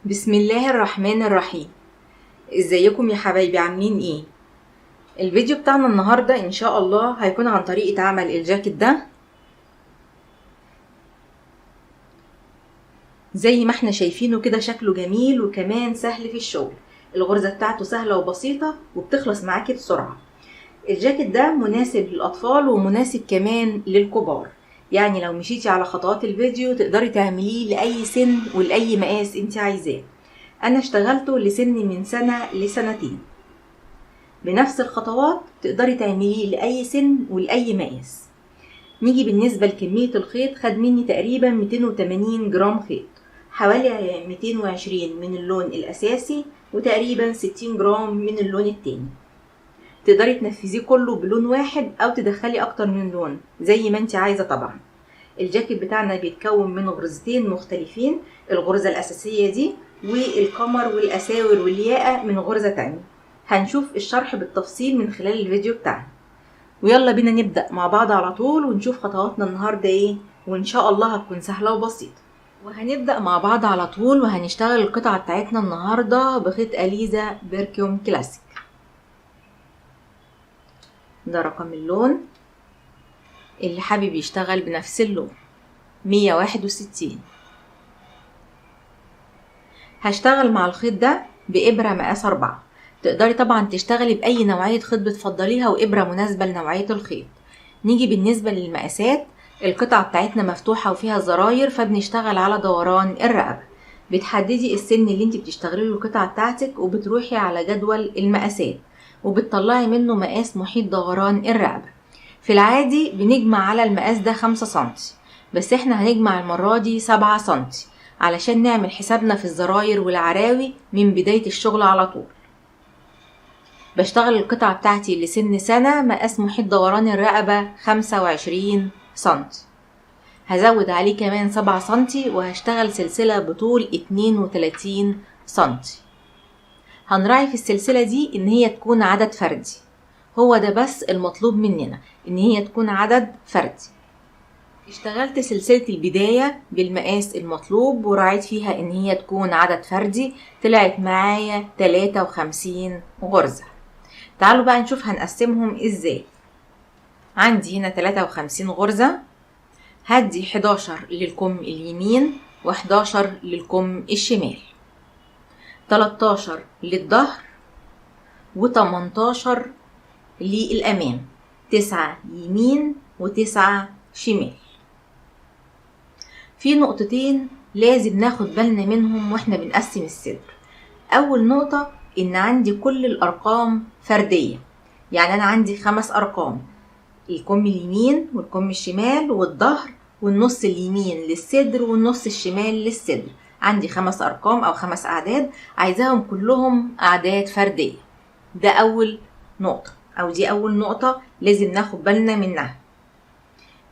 بسم الله الرحمن الرحيم. ازيكم يا حبايبي، عاملين ايه؟ الفيديو بتاعنا النهاردة ان شاء الله هيكون عن طريقة عمل الجاكيت ده. زي ما احنا شايفينه كده شكله جميل وكمان سهل في الشغل. الغرزة بتاعته سهلة وبسيطة وبتخلص معاكي بسرعة. الجاكيت ده مناسب للأطفال ومناسب كمان للكبار، يعني لو مشيتي على خطوات الفيديو تقدري تعمليه لأي سن ولأي مقاس انت عايزاه. انا اشتغلته لسن من سنة لسنتين. بنفس الخطوات تقدري تعمليه لأي سن ولأي مقاس. نيجي بالنسبة لكمية الخيط، خد مني تقريبا 280 جرام خيط، حوالي 220 من اللون الأساسي وتقريبا 60 جرام من اللون التاني. تقدري تنفذيه كله بلون واحد أو تدخلي أكتر من لون زي ما انت عايزة. طبعا الجاكيت بتاعنا بيتكون من غرزتين مختلفين، الغرزة الأساسية دي والقمر والأساور والياقة من غرزة تانية. هنشوف الشرح بالتفصيل من خلال الفيديو بتاعنا، ويلا بينا نبدأ مع بعض على طول ونشوف خطواتنا النهاردة ايه، وان شاء الله هتكون سهلة وبسيطة. وهنبدأ مع بعض على طول وهنشتغل القطعة بتاعتنا النهاردة بخيط أليزا بيركيوم كلاسيك. ده رقم اللون، اللي حابب يشتغل بنفس اللون 161. هشتغل مع الخيط ده بإبرة مقاس 4. تقدري طبعا تشتغلي بأي نوعية خيط بتفضليها وإبرة مناسبة لنوعية الخيط. نيجي بالنسبة للمقاسات، القطعة بتاعتنا مفتوحة وفيها زراير، فبنشتغل على دوران الرقبة. بتحددي السن اللي انت بتشتغلي له القطعة بتاعتك وبتروحي على جدول المقاسات وبتطلعي منه مقاس محيط دوران الرقبة. في العادي بنجمع على المقاس ده 5 سنتي، بس احنا هنجمع المرة دي 7 سنتي علشان نعمل حسابنا في الزراير والعراوي من بداية الشغل على طول. بشتغل القطعة بتاعتي لسن سنة، مقاس محيط دوران الرقبة 25 سنتي. هزود عليه كمان 7 سنتي وهشتغل سلسلة بطول 32 سنتي. هنراعي في السلسلة دي ان هي تكون عدد فردي، هو ده بس المطلوب مننا، ان هي تكون عدد فردي. اشتغلت سلسلة البداية بالمقاس المطلوب وراعيت فيها ان هي تكون عدد فردي، طلعت معايا 53 غرزة. تعالوا بقى نشوف هنقسمهم ازاي. عندي هنا 53 غرزة، هدي 11 للكم اليمين و11 للكم الشمال، 13 للظهر و18 للأمام، 9 يمين و9 شمال. في نقطتين لازم ناخد بالنا منهم واحنا بنقسم الصدر. اول نقطة ان عندي كل الارقام فردية، يعني انا عندي 5 ارقام، الكم اليمين والكم الشمال والظهر والنص اليمين للصدر والنص الشمال للصدر. عندي 5 ارقام او 5 اعداد، عايزاهم كلهم اعداد فردية. ده اول نقطة، او دي اول نقطة لازم ناخد بالنا منها.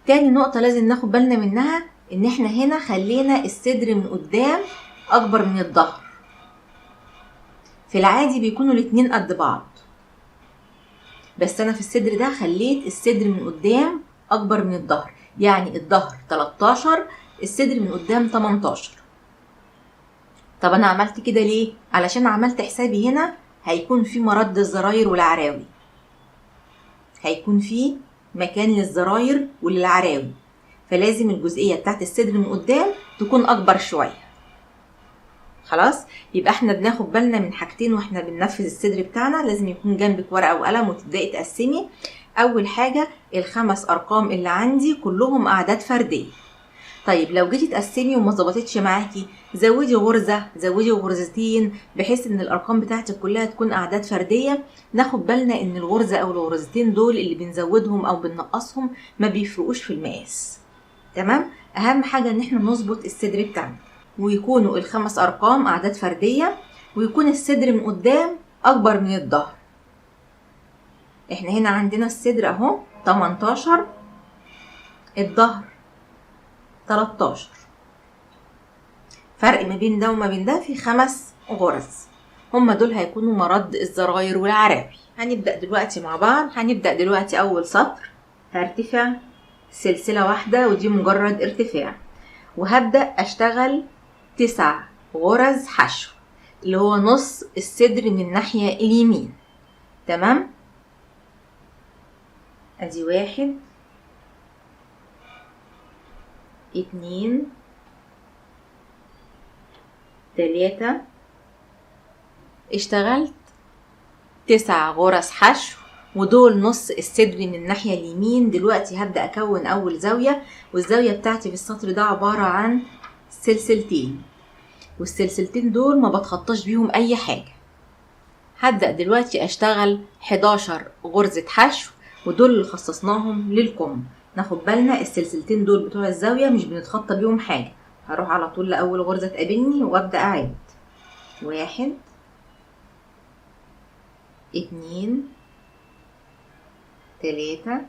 تاني نقطة لازم ناخد بالنا منها ان احنا هنا خلينا الصدر من قدام اكبر من الظهر. في العادي بيكونوا الاتنين قد بعض، بس انا في الصدر ده خليت الصدر من قدام اكبر من الظهر، يعني الظهر 13، الصدر من قدام 18. طب انا عملت كده ليه؟ علشان عملت حسابي هنا هيكون في مرد الزراير والعراوي، هيكون في مكان للزراير وللعراوي، فلازم الجزئية بتاعت الصدر من قدام تكون اكبر شوية. خلاص، يبقى احنا بناخد بالنا من حاجتين واحنا بننفذ الصدر بتاعنا. لازم يكون جنبك ورقة وقلم وتبدأي تقسمي. اول حاجة ال5 ارقام اللي عندي كلهم اعداد فردية. طيب لو جيتي تقسمي وما ظبطتش معاكي، زودي غرزة، زودي غرزتين، بحيث ان الارقام بتاعتك كلها تكون اعداد فردية. ناخد بالنا ان الغرزة او الغرزتين دول اللي بنزودهم او بننقصهم ما بيفرقوش في المقاس. تمام؟ اهم حاجة ان احنا نظبط الصدر بتاعنا ويكونوا ال5 ارقام اعداد فردية، ويكون الصدر من قدام اكبر من الظهر. احنا هنا عندنا الصدر اهو 18، الظهر 13. فرق ما بين ده وما بين ده في 5 غرز، هما دول هيكونوا مرد الزراير والعراوي. هنبدأ دلوقتي مع بعض. هنبدأ دلوقتي اول سطر، هرتفع سلسلة واحدة ودي مجرد ارتفاع، وهبدأ اشتغل 9 غرز حشو اللي هو نص الصدر من الناحية اليمين. تمام، ادي 1 2 3. اشتغلت 9 غرز حشو ودول نص الصدر من الناحية اليمين. دلوقتي هبدأ اكون اول زاوية، والزاوية بتاعتي في السطر ده عبارة عن سلسلتين، والسلسلتين دول ما بتخطاش بيهم اي حاجة. هبدأ دلوقتي اشتغل 11 غرزة حشو ودول اللي خصصناهم للكم. ناخد بالنا السلسلتين دول بتوع الزاوية مش بنتخطى بيهم حاجة. هروح على طول لأول غرزة تقابلني وابدأ اعد 1 2 3.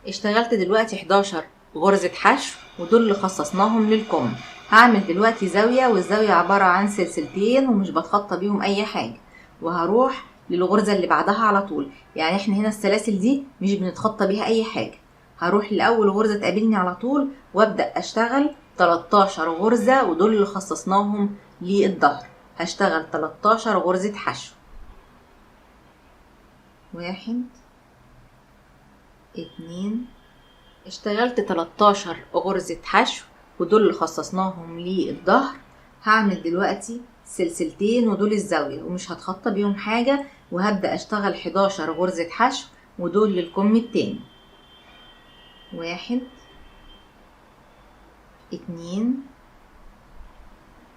اشتغلت دلوقتي 11 غرزة حشو ودول اللي خصصناهم للكم. هعمل دلوقتي زاوية، والزاوية عبارة عن سلسلتين ومش بتخطى بيهم اي حاجة، وهروح للغرزة اللي بعدها على طول. يعني احنا هنا السلاسل دي مش بنتخطى بيها اي حاجة. هروح لأول غرزة تقابلني على طول وابدأ اشتغل 13 غرزة ودول اللي خصصناهم للظهر. هشتغل 13 غرزة حشو 1 2. اشتغلت 13 غرزة حشو ودول اللي خصصناهم للظهر. هعمل دلوقتي سلسلتين ودول الزاوية ومش هتخطى بيهم حاجة، وهبدأ اشتغل 11 غرزة حشو ودول للكم التاني 1 2.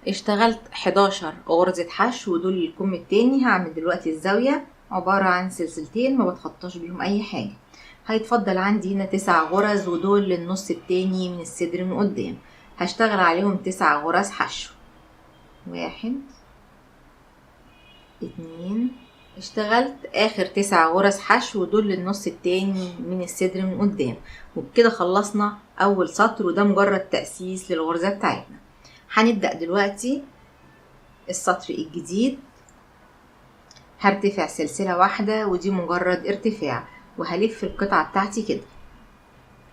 اشتغلت 11 غرزة حشو ودول للكم التاني. هعمل دلوقتي الزاوية عبارة عن سلسلتين ما بتخطاش بيهم اي حاجة. هيتفضل عندي هنا 9 غرز ودول للنص التاني من الصدر من قدام. هشتغل عليهم 9 غرز حشو 1 2. اشتغلت اخر 9 غرز حشو ودول للنص التاني من الصدر من قدام. وبكده خلصنا اول سطر، وده مجرد تأسيس للغرزة بتاعتنا. هنبدأ دلوقتي السطر الجديد. هرتفع سلسلة واحدة ودي مجرد ارتفاع، وهلف القطعة بتاعتي كده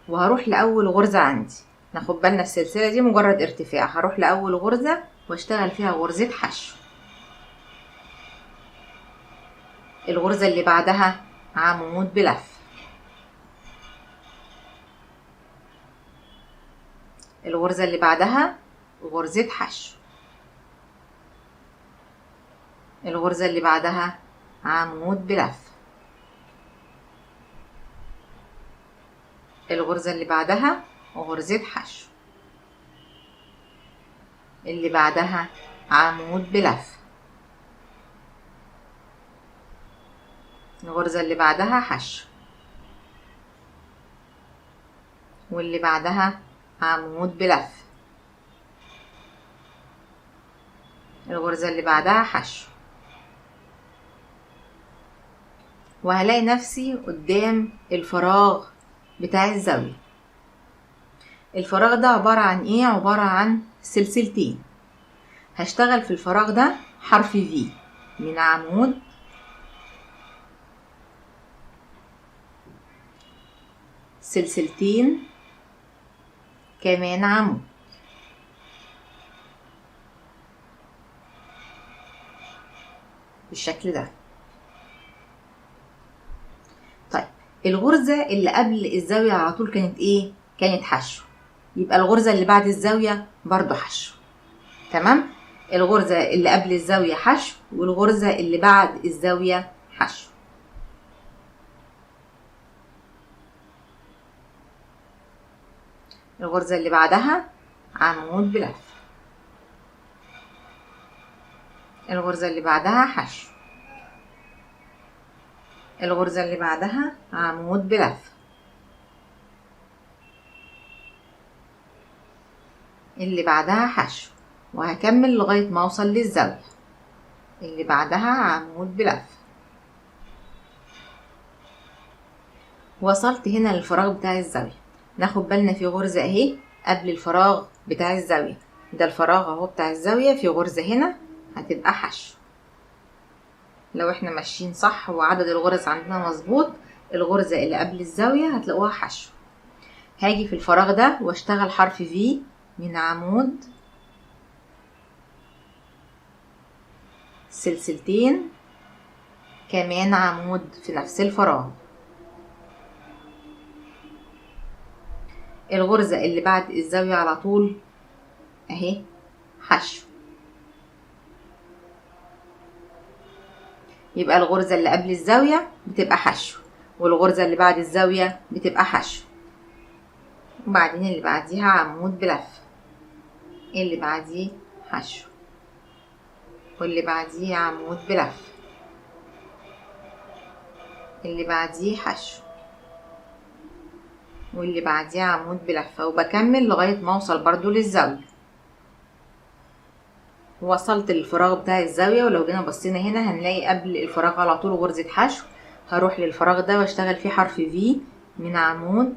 وهروح لأول غرزة عندي. ناخد بالنا السلسلة دي مجرد ارتفاع. هروح لأول غرزة واشتغل فيها غرزة حشو. الغرزة اللي بعدها عمود بلف. الغرزة اللي بعدها غرزة حشو. الغرزة اللي بعدها عمود بلف. الغرزة اللي بعدها غرزة حشو. اللي بعدها عمود بلف. الغرزة اللي بعدها حشو. واللي بعدها عمود بلف. الغرزة اللي بعدها حشو. وهلاقي نفسي قدام الفراغ بتاع الزاوية. الفراغ ده عبارة عن ايه؟ عبارة عن سلسلتين. هشتغل في الفراغ ده حرف V من عمود سلسلتين كمان عمود. بالشكل ده. طيب الغرزة اللي قبل الزاوية على طول كانت ايه؟ كانت حشو. يبقى الغرزة اللي بعد الزاوية برضو حشو. تمام؟ الغرزة اللي قبل الزاوية حشو والغرزة اللي بعد الزاوية حشو. الغرزة اللي بعدها عمود بلف. الغرزة اللي بعدها حشو. الغرزة اللي بعدها عمود بلف. اللي بعدها حشو، وهكمل لغاية ما اوصل للزاوية. اللي بعدها عمود بلف. وصلت هنا للفراغ بتاع الزاوية. ناخد بالنا في غرزة اهي قبل الفراغ بتاع الزاوية. ده الفراغ اهو بتاع الزاوية، في غرزة هنا هتبقى حشو. لو احنا ماشيين صح وعدد الغرز عندنا مظبوط، الغرزة اللي قبل الزاوية هتلاقوها حشو. هاجي في الفراغ ده واشتغل حرف V من عمود سلسلتين، كمان عمود في نفس الفراغ. الغرزة اللي بعد الزاوية على طول اهي حشو، يبقى الغرزة اللي قبل الزاوية بتبقى حشو، والغرزة اللي بعد الزاوية بتبقى حشو، وبعدين اللي بعديها عمود بلف، اللي بعديه حشو، واللي بعديه عمود بلف، اللي بعديه حشو، واللي بعديه عمود بلفة، وبكمل لغاية ما اوصل برضو للزاوية. وصلت للفراغ بتاع الزاوية، ولو جينا بصينا هنا هنلاقي قبل الفراغ على طول غرزة حشو. هروح للفراغ ده واشتغل فيه حرف في من عمود،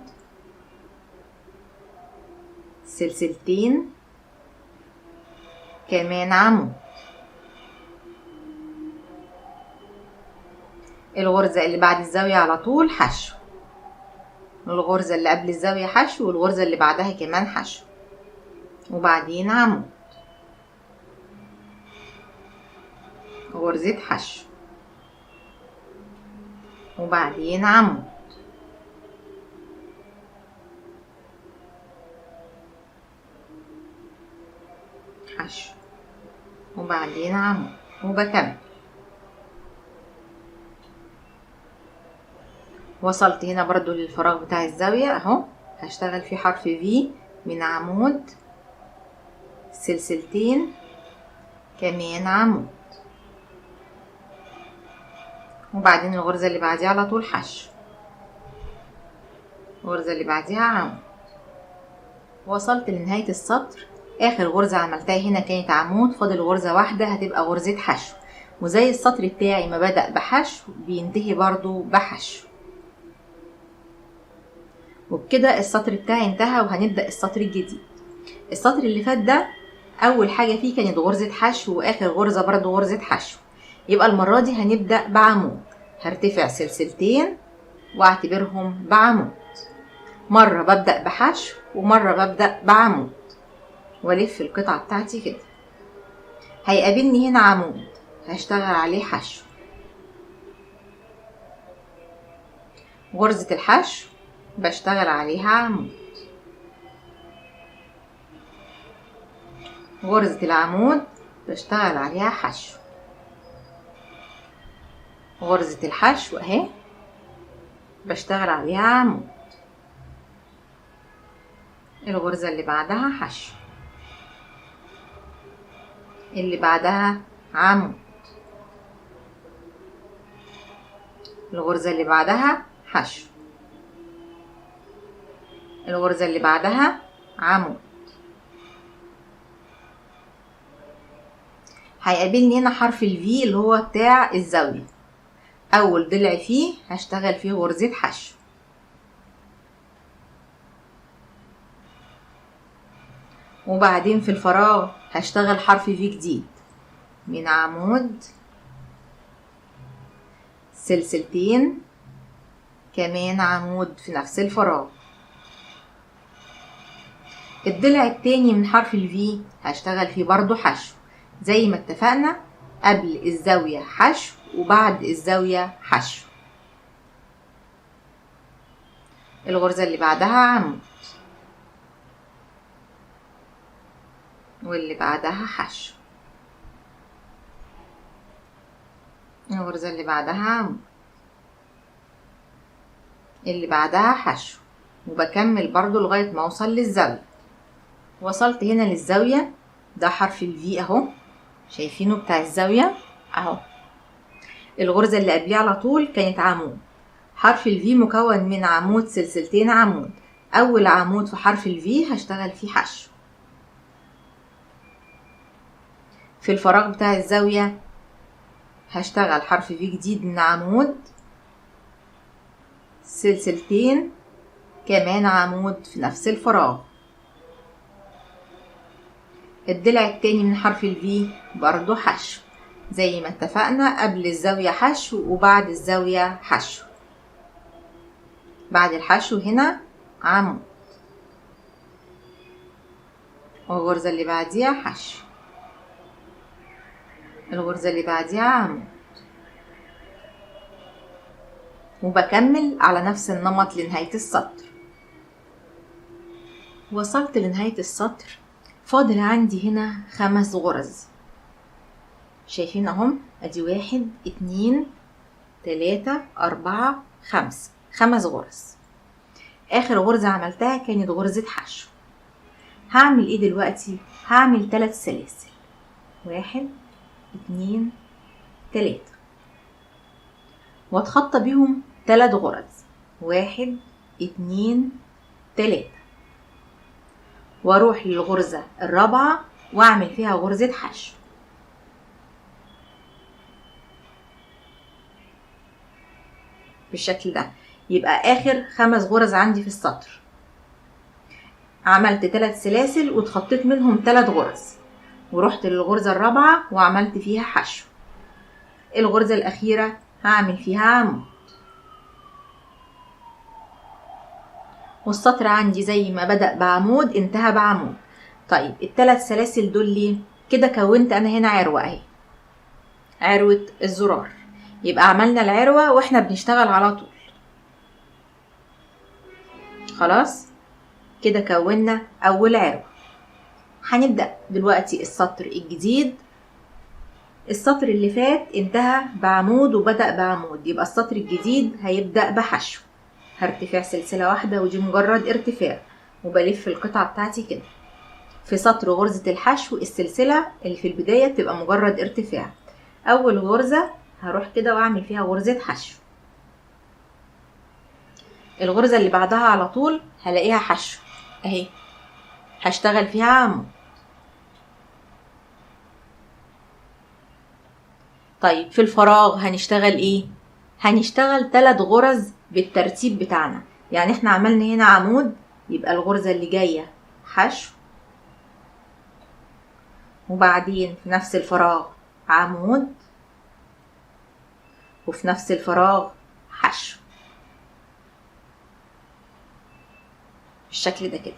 سلسلتين، كمان عمود. الغرزة اللي بعد الزاوية على طول حشو، الغرزة اللي قبل الزاوية حشو، والغرزة اللي بعدها كمان حشو، وبعدين عمود، غرزة حشو، وبعدين عمود، حشو، وبعدين عمود، وبكمل. وصلت هنا برضو للفراغ بتاع الزاوية اهو، هشتغل فيه حرف في من عمود، سلسلتين، كمان عمود، وبعدين الغرزة اللي بعديها على طول حشو، الغرزة اللي بعديها عمود. وصلت لنهاية السطر. اخر غرزة عملتها هنا كانت عمود، فاضل غرزة واحدة هتبقى غرزة حشو، وزي السطر بتاعي ما بدأ بحشو بينتهي برضو بحشو. وبكده السطر بتاعي انتهى، وهنبدأ السطر الجديد. السطر اللي فات ده اول حاجة فيه كانت غرزة حشو، واخر غرزة برضو غرزة حشو، يبقى المرة دي هنبدأ بعمود. هرتفع سلسلتين واعتبرهم بعمود، مرة ببدأ بحشو ومرة ببدأ بعمود، والف القطعة بتاعتي كده. هيقابلني هنا عمود هشتغل عليه حشو، غرزة الحشو بشتغل عليها عمود، غرزة العمود بشتغل عليها حشو، غرزة الحشو اهي بشتغل عليها عمود، الغرزة اللي بعدها حشو، اللي بعدها عمود، الغرزة اللي بعدها حشو، الغرزة اللي بعدها عمود. هيقابلني هنا حرف الفي اللي هو بتاع الزاوية، اول ضلع فيه هشتغل فيه غرزة حشو، وبعدين في الفراغ هشتغل حرف في جديد من عمود، سلسلتين، كمان عمود في نفس الفراغ. الضلع التاني من حرف الفي هشتغل فيه برضو حشو زي ما اتفقنا، قبل الزاوية حشو وبعد الزاوية حشو. الغرزة اللي بعدها عمود، واللي بعدها حشو، الغرزة اللي بعدها عمود، اللي بعدها حشو، وبكمل برضو لغاية ما اوصل للزاوية. وصلت هنا للزاوية، ده حرف الفي اهو، شايفينه بتاع الزاوية اهو. الغرزة اللي قبليه على طول كانت عمود، حرف الفي مكون من عمود، سلسلتين، عمود. اول عمود في حرف الفي هشتغل فيه حشو. في الفراغ بتاع الزاوية هشتغل حرف في جديد من عمود، سلسلتين، كمان عمود في نفس الفراغ. الضلع التاني من حرف الفي برضو حشو زي ما اتفقنا، قبل الزاوية حشو وبعد الزاوية حشو. بعد الحشو هنا عمود، والغرزة اللي بعديها حشو، الغرزة اللي بعديها عمود، وبكمل على نفس النمط لنهاية السطر. وصلت لنهاية السطر، فاضل عندي هنا 5 غرز. شايفين اهم؟ ادي 1 2 3 4 5 5 غرز. اخر غرزة عملتها كانت غرزة حشو. هعمل ايه دلوقتي؟ هعمل 3 سلاسل، 1 2 3، واتخطى بيهم 3 غرز، 1 2 3، واروح للغرزة الرابعة واعمل فيها غرزة حشو. بالشكل ده. يبقى اخر 5 غرز عندي في السطر. عملت 3 سلاسل واتخطيت منهم 3 غرز، ورحت للغرزة الرابعة وعملت فيها حشو. الغرزة الأخيرة هعمل فيها عمود، والسطر عندي زي ما بدأ بعمود انتهى بعمود. طيب ال3 سلاسل دول ليه؟ كده كونت أنا هنا عروة اهي، عروة الزرار. يبقى عملنا العروة واحنا بنشتغل على طول. خلاص كده كونا أول عروة. هنبدأ دلوقتي السطر الجديد. السطر اللي فات انتهى بعمود وبدأ بعمود، يبقى السطر الجديد هيبدأ بحشو. هرتفع سلسلة واحدة ودي مجرد ارتفاع، وبلف القطعة بتاعتي كده. في سطر غرزة الحشو السلسلة اللي في البداية بتبقى مجرد ارتفاع. أول غرزة هروح كده وأعمل فيها غرزة حشو. الغرزة اللي بعدها على طول هلاقيها حشو اهي، هشتغل فيها عمود. طيب في الفراغ هنشتغل ايه؟ هنشتغل 3 غرز بالترتيب بتاعنا. يعني احنا عملنا هنا عمود، يبقى الغرزة اللي جاية حشو، وبعدين في نفس الفراغ عمود، وفي نفس الفراغ حشو بالشكل ده كده.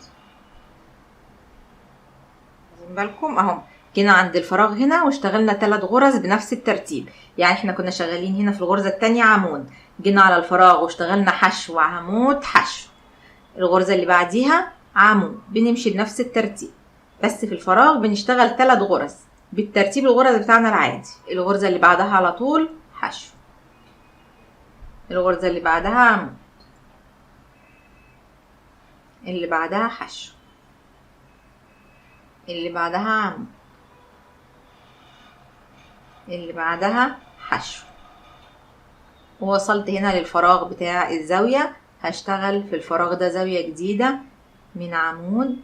واخدين بالكم اهو، جينا عند الفراغ هنا واشتغلنا 3 غرز بنفس الترتيب. يعني احنا كنا شغالين هنا في الغرزة التانية عمود، جينا على الفراغ واشتغلنا حشو عمود حشو. الغرزة اللي بعديها عمود، بنمشي بنفس الترتيب، بس في الفراغ بنشتغل 3 غرز بالترتيب الغرز بتاعنا العادي. الغرزة اللي بعدها على طول حشو، الغرزة اللي بعدها عمود، اللي بعدها حشو، اللي بعدها عمود، اللي بعدها حشو. ووصلت هنا للفراغ بتاع الزاوية. هشتغل في الفراغ ده زاوية جديدة من عمود،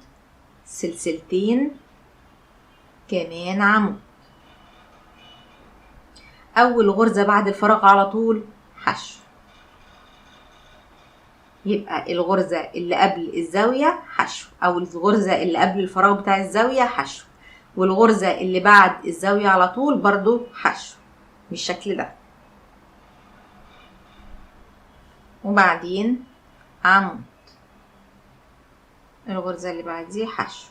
سلسلتين، كمان عمود. أول غرزة بعد الفراغ على طول حشو، يبقى الغرزة اللي قبل الزاوية حشو، أو الغرزة اللي قبل الفراغ بتاع الزاوية حشو، والغرزة اللي بعد الزاوية على طول برضو حشو بالشكل ده. وبعدين عمود، الغرزة اللي بعديه حشو،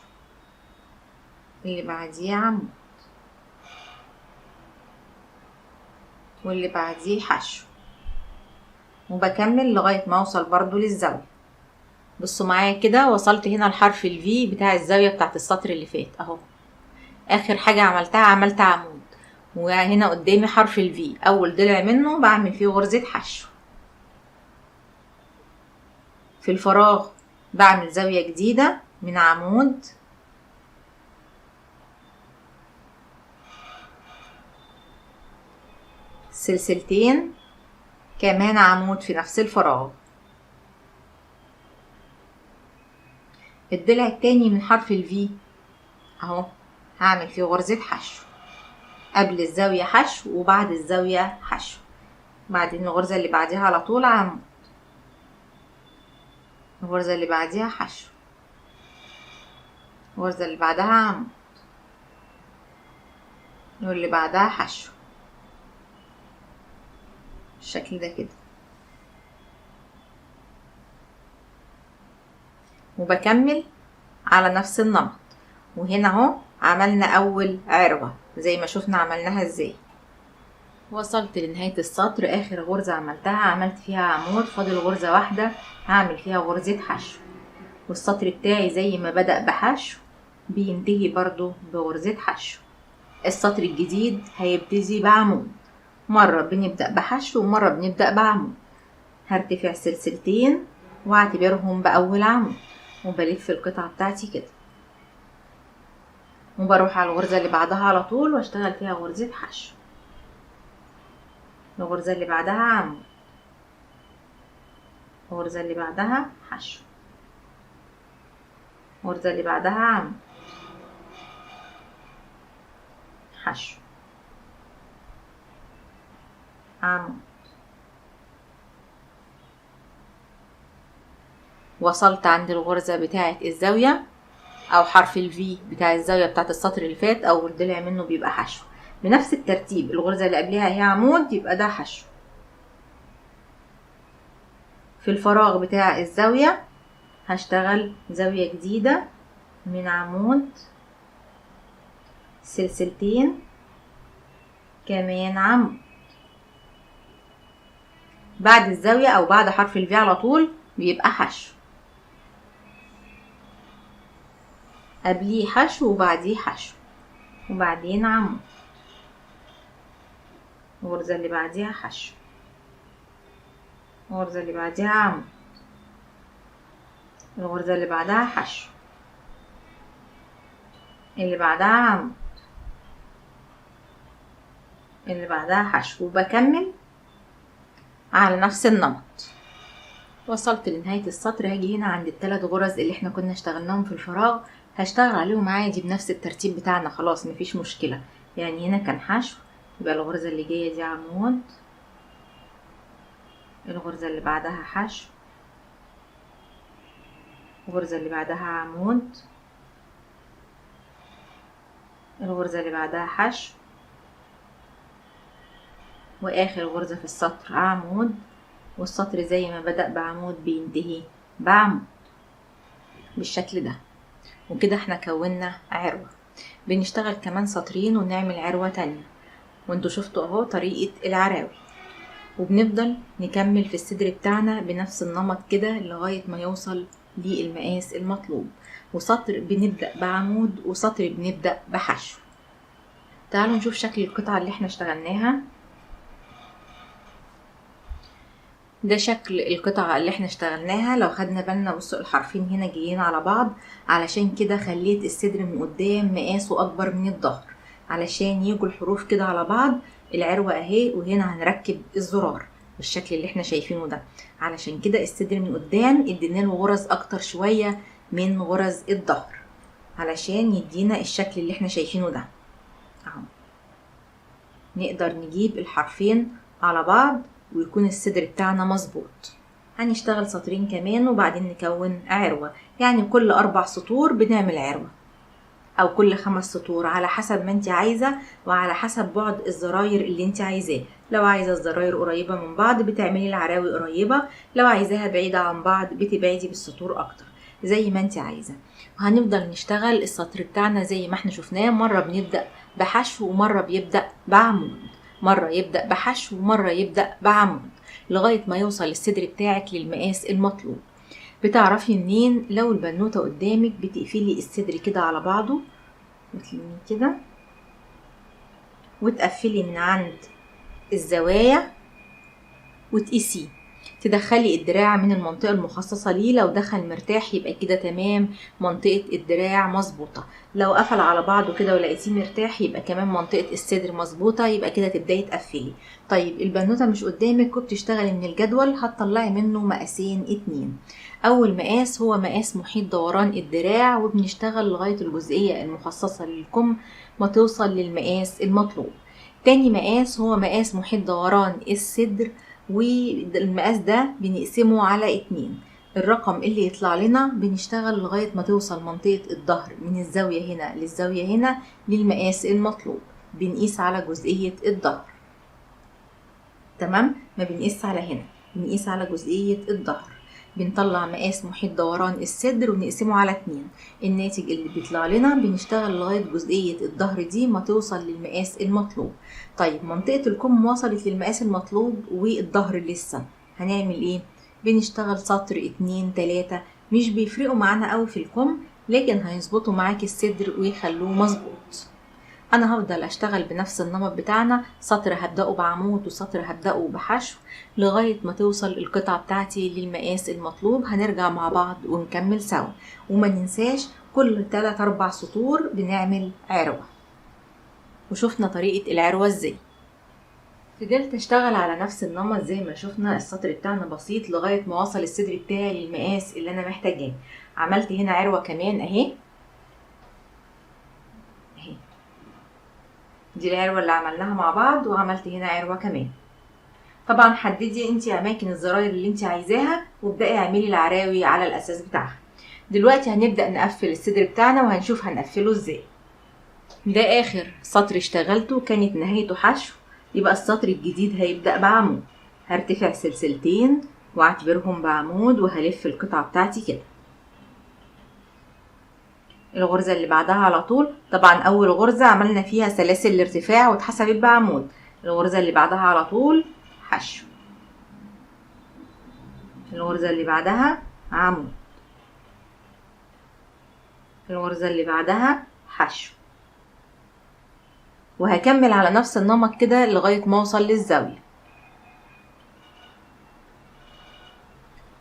اللي بعديه عمود، واللي بعديه حشو، وبكمل لغاية ما اوصل برضو للزاوية. بصوا معايا كده، وصلت هنا لحرف الفي بتاع الزاوية بتاعت السطر اللي فات اهو. اخر حاجة عملتها عملت عمود، وهنا قدامي حرف الفي، اول ضلع منه بعمل فيه غرزة حشو. في الفراغ بعمل زاوية جديدة من عمود، سلسلتين، كمان عمود في نفس الفراغ. الضلع التاني من حرف الفي اهو هعمل فيه غرزة حشو، قبل الزاوية حشو وبعد الزاوية حشو. بعدين الغرزة اللي بعديها على طول عمود، الغرزة اللي بعديها حشو، الغرزة اللي بعدها عمود، واللي بعدها حشو بالشكل ده كده. وبكمل على نفس النمط. وهنا اهو عملنا اول عروة، زي ما شفنا عملناها ازاي. وصلت لنهاية السطر، اخر غرزة عملتها عملت فيها عمود، فاضل غرزة واحدة هعمل فيها غرزة حشو. والسطر بتاعي زي ما بدأ بحشو بينتهي برضو بغرزة حشو. السطر الجديد هيبتدي بعمود، مرة بنبدأ بحشو ومرة بنبدأ بعمود. هرتفع سلسلتين واعتبرهم بأول عمود، وبلف القطعة بتاعتي كده، وبروح على الغرزة اللي بعدها على طول واشتغل فيها غرزة حشو. الغرزة اللي بعدها عمود، الغرزة اللي بعدها حشو، الغرزة اللي بعدها عمود، حشو، عمود. وصلت عند الغرزة بتاعة الزاوية او حرف الفي بتاع الزاوية بتاعة السطر اللي فات او الضلع منه بيبقى حشو. بنفس الترتيب، الغرزة اللي قبلها هي عمود يبقى ده حشو. في الفراغ بتاع الزاوية هشتغل زاوية جديدة من عمود، سلسلتين، كمان عمود. بعد الزاوية او بعد حرف الفي على طول بيبقى حشو، قبليه حشو وبعديه حشو، وبعدين عمود، الغرزة اللي بعديها حشو، الغرزة اللي بعديها عمود، الغرزة اللي بعدها حشو، اللي بعدها عمود، اللي بعدها حشو، وبكمل على نفس النمط. وصلت لنهاية السطر، هاجي هنا عند الثلاث غرز اللي احنا كنا اشتغلناهم في الفراغ، هشتغل عليهم عادي بنفس الترتيب بتاعنا، خلاص مفيش مشكلة. يعني هنا كان حشو، يبقى الغرزة اللي جاية دي عمود، الغرزة اللي بعدها حشو، الغرزة اللي بعدها عمود، الغرزة اللي بعدها حشو، واخر غرزة في السطر عمود. والسطر زي ما بدأ بعمود بينتهي بعمود بالشكل ده. وكده احنا كونا عروة. بنشتغل كمان سطرين ونعمل عروة تانية، وانتوا شفتوا اهو طريقة العراوي. وبنفضل نكمل في الصدر بتاعنا بنفس النمط كده لغاية ما يوصل للمقاس المطلوب. وسطر بنبدأ بعمود وسطر بنبدأ بحشو. تعالوا نشوف شكل القطعة اللي احنا اشتغلناها. ده شكل القطعة اللي احنا اشتغلناها. لو خدنا بالنا بصوا الحرفين هنا جايين على بعض، علشان كده خليت الصدر من قدام مقاسه اكبر من الظهر علشان يجوا الحروف كده على بعض. العروة اهي، وهنا هنركب الزرار بالشكل اللي احنا شايفينه ده. علشان كده الصدر من قدام ادينا له غرز اكتر شوية من غرز الظهر علشان يدينا الشكل اللي احنا شايفينه ده اهو. نقدر نجيب الحرفين على بعض ويكون الصدر بتاعنا مظبوط. هنشتغل سطرين كمان وبعدين نكون عروة، يعني كل 4 سطور بنعمل عروة او كل 5 سطور على حسب ما انت عايزة وعلى حسب بعد الزراير اللي انت عايزاه. لو عايزة الزراير قريبة من بعض بتعملي العراوي قريبة، لو عايزاها بعيدة عن بعض بتبعدي بالسطور اكتر زي ما انت عايزة. وهنفضل نشتغل السطر بتاعنا زي ما احنا شفناه، مرة بنبدأ بحشو ومرة بيبدأ بعمود، مرة يبدأ بحشو ومرة يبدأ بعمود، لغاية ما يوصل الصدر بتاعك للمقاس المطلوب. بتعرفي منين؟ لو البنوتة قدامك بتقفلي الصدر كده على بعضه وتلميه كده وتقفلي من عند الزوايا وتقيسيه، تدخلي الدراع من المنطقة المخصصة ليه. لو دخل مرتاح يبقى كده تمام، منطقة الدراع مظبوطة. لو قفل على بعضه كده ولقيتيه مرتاح يبقى كمان منطقة الصدر مظبوطة، يبقى كده تبداي تقفلي. طيب البنوتة مش قدامك وبتشتغلي من الجدول، هتطلعي منه مقاسين 2. اول مقاس هو مقاس محيط دوران الدراع، وبنشتغل لغاية الجزئية المخصصة للكم ما توصل للمقاس المطلوب. تاني مقاس هو مقاس محيط دوران الصدر، والمقاس ده بنقسمه على 2. الرقم اللي يطلع لنا بنشتغل لغاية ما توصل منطقة الظهر من الزاوية هنا للزاوية هنا للمقاس المطلوب. بنقيس على جزئية الظهر، تمام؟ ما بنقيس على هنا، بنقيس على جزئية الظهر. بنطلع مقاس محيط دوران الصدر ونقسمه على 2. الناتج اللي بيطلع لنا بنشتغل لغاية جزئية الظهر دي ما توصل للمقاس المطلوب. طيب منطقة الكم وصلت للمقاس المطلوب والظهر لسه، هنعمل ايه؟ بنشتغل سطر 2 3، مش بيفرقوا معانا قوي في الكم، لكن هيظبطوا معاكي الصدر ويخلوه مظبوط. انا هفضل اشتغل بنفس النمط بتاعنا، سطر هبدأه بعمود وسطر هبدأه بحشو لغاية ما توصل القطعة بتاعتي للمقاس المطلوب. هنرجع مع بعض ونكمل سوا، وما ننساش كل 3-4 سطور بنعمل عروة. وشوفنا طريقة العروة ازاي. فضلت اشتغل على نفس النمط زي ما شفنا، السطر بتاعنا بسيط لغاية ما وصل الصدر بتاعي للمقاس اللي انا محتاجاه. عملت هنا عروة كمان اهي، دي العروة اللي عملناها مع بعض، وعملت هنا عروة كمان. طبعا حددي انتي اماكن الزراير اللي انتي عايزاها وابدأي اعملي العراوي على الاساس بتاعها. دلوقتي هنبدأ نقفل الصدر بتاعنا وهنشوف هنقفله ازاي. ده اخر سطر اشتغلته، كانت نهايته حشو، يبقى السطر الجديد هيبدأ بعمود. هرتفع سلسلتين واعتبرهم بعمود وهلف القطعة بتاعتي كده. الغرزة اللي بعدها على طول، طبعا اول غرزة عملنا فيها سلاسل الارتفاع واتحسبت بعمود. الغرزة اللي بعدها على طول حشو، الغرزة اللي بعدها عمود، الغرزة اللي بعدها حشو، وهكمل على نفس النمط كده لغاية ما اوصل للزاوية.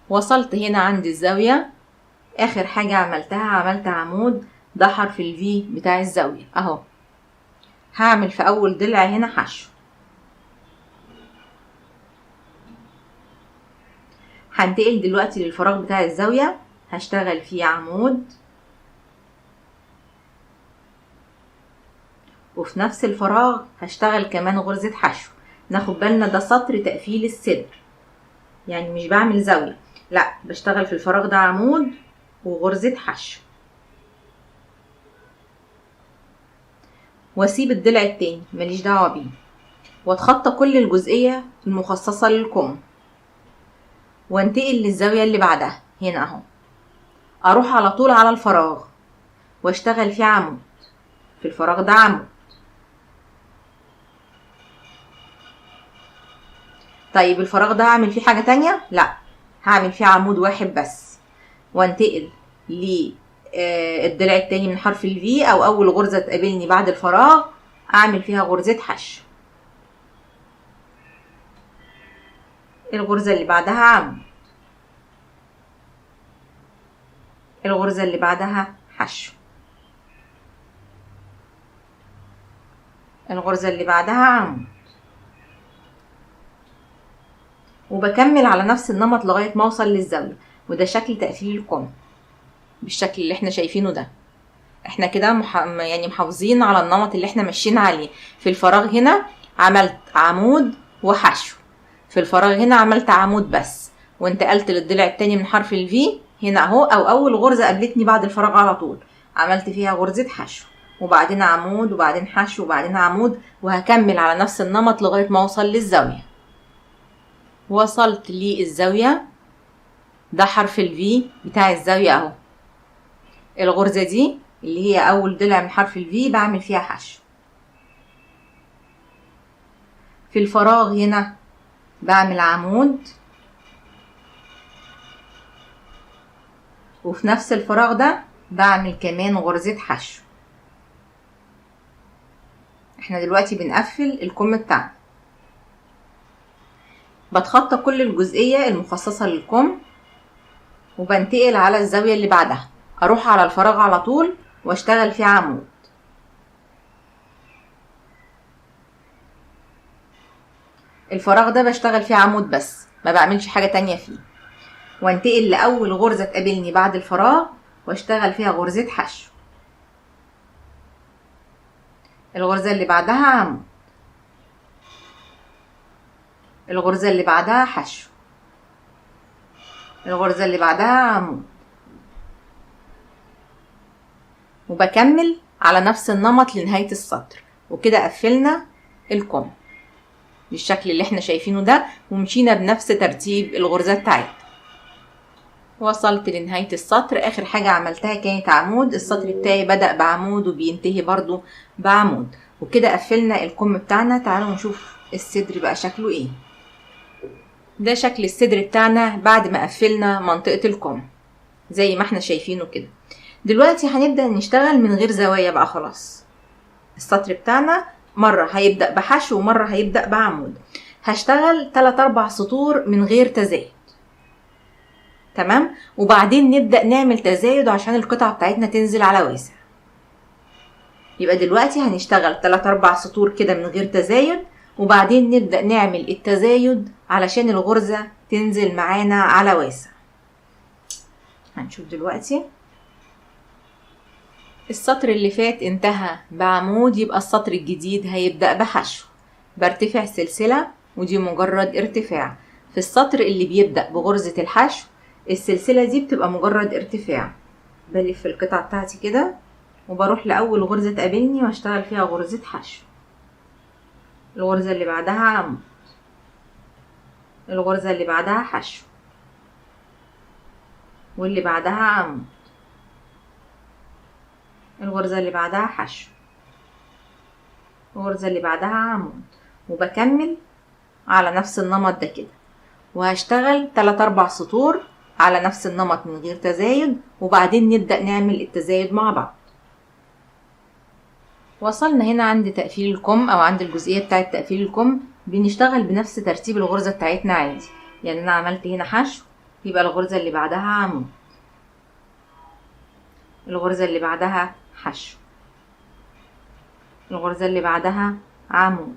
وصلت هنا عند الزاوية، اخر حاجة عملت عمود، ده حرف الفي بتاع الزاوية اهو. هعمل في اول ضلع هنا حشو. هنتقل دلوقتي للفراغ بتاع الزاوية، هشتغل فيه عمود، وفي نفس الفراغ هشتغل كمان غرزة حشو. ناخد بالنا ده سطر تقفيل الصدر، يعني مش بعمل زاوية، لا بشتغل في الفراغ ده عمود وغرزة حشو، واسيب الضلع التاني ماليش دعوة بيه، واتخطى كل الجزئية المخصصة للكم، وانتقل للزاوية اللي بعدها هنا اهو. اروح على طول على الفراغ واشتغل فيه عمود، في الفراغ ده عمود. طيب الفراغ ده هعمل فيه حاجة تانية؟ لا، هعمل فيه عمود واحد بس، وانتقل للضلع التاني من حرف الفي او اول غرزة تقابلني بعد الفراغ اعمل فيها غرزة حشو. الغرزة اللي بعدها عمود، الغرزة اللي بعدها حشو، الغرزة اللي بعدها عمود، وبكمل على نفس النمط لغاية ما اوصل للزاوية. وده شكل تقفيل الكم بالشكل اللي احنا شايفينه ده. احنا كده يعني محافظين على النمط اللي احنا ماشيين عليه. في الفراغ هنا عملت عمود وحشو، في الفراغ هنا عملت عمود بس، وانتقلت للضلع التاني من حرف الفي هنا اهو، او اول غرزة قابلتني بعد الفراغ على طول عملت فيها غرزة حشو، وبعدين عمود، وبعدين حشو، وبعدين عمود، وهكمل على نفس النمط لغاية ما اوصل للزاوية. وصلت للزاوية، ده حرف الفي بتاع الزاوية اهو. الغرزة دي اللي هي اول ضلع من حرف الفي بعمل فيها حشو. في الفراغ هنا بعمل عمود، وفي نفس الفراغ ده بعمل كمان غرزة حشو. احنا دلوقتي بنقفل الكم بتاعنا. بتخطى كل الجزئية المخصصة للكم وبنتقل على الزاوية اللي بعدها، اروح على الفراغ على طول واشتغل فيه عمود. الفراغ ده بشتغل فيه عمود بس، ما بعملش حاجة تانية فيه، وانتقل لأول غرزة تقابلني بعد الفراغ واشتغل فيها غرزة حشو. الغرزة اللي بعدها عمود، الغرزة اللي بعدها حشو، الغرزة اللي بعدها عمود، وبكمل على نفس النمط لنهاية السطر. وكده قفلنا الكم بالشكل اللي احنا شايفينه ده، ومشينا بنفس ترتيب الغرزات بتاعتنا. وصلت لنهاية السطر. اخر حاجة عملتها كانت عمود. السطر بتاعي بدأ بعمود وبينتهي برضو بعمود. وكده قفلنا الكم بتاعنا. تعالوا نشوف الصدر بقى شكله ايه. ده شكل الصدر بتاعنا بعد ما قفلنا منطقة الكم زي ما احنا شايفينه كده. دلوقتي هنبدأ نشتغل من غير زوايا بقى. خلاص السطر بتاعنا مرة هيبدأ بحشو ومرة هيبدأ بعمود. هشتغل 3-4 سطور من غير تزايد. تمام. وبعدين نبدأ نعمل تزايد عشان القطعة بتاعتنا تنزل على واسع. يبقى دلوقتي هنشتغل 3-4 سطور كده من غير تزايد، وبعدين نبدأ نعمل التزايد علشان الغرزة تنزل معانا على واسع. هنشوف دلوقتي. السطر اللي فات انتهى بعمود، يبقى السطر الجديد هيبدأ بحشو. برتفع سلسلة ودي مجرد ارتفاع. في السطر اللي بيبدأ بغرزة الحشو السلسلة دي بتبقى مجرد ارتفاع. بلف القطعة بتاعتي كده وبروح لأول غرزة تقابلني واشتغل فيها غرزة حشو. الغرزة اللي بعدها عمود، الغرزة اللي بعدها حشو، واللي بعدها عمود، الغرزة اللي بعدها حشو، الغرزة اللي بعدها عمود. وبكمل على نفس النمط ده كده، وهشتغل 3-4 سطور على نفس النمط من غير تزايد، وبعدين نبدأ نعمل التزايد مع بعض. وصلنا هنا عند تقفيل الكم او عند الجزئية بتاعة تقفيل الكم. بنشتغل بنفس ترتيب الغرزة بتاعتنا عادي. يعني انا عملت هنا حشو، يبقى الغرزة اللي بعدها عمود، الغرزة اللي بعدها حشو، الغرزة اللي بعدها عمود،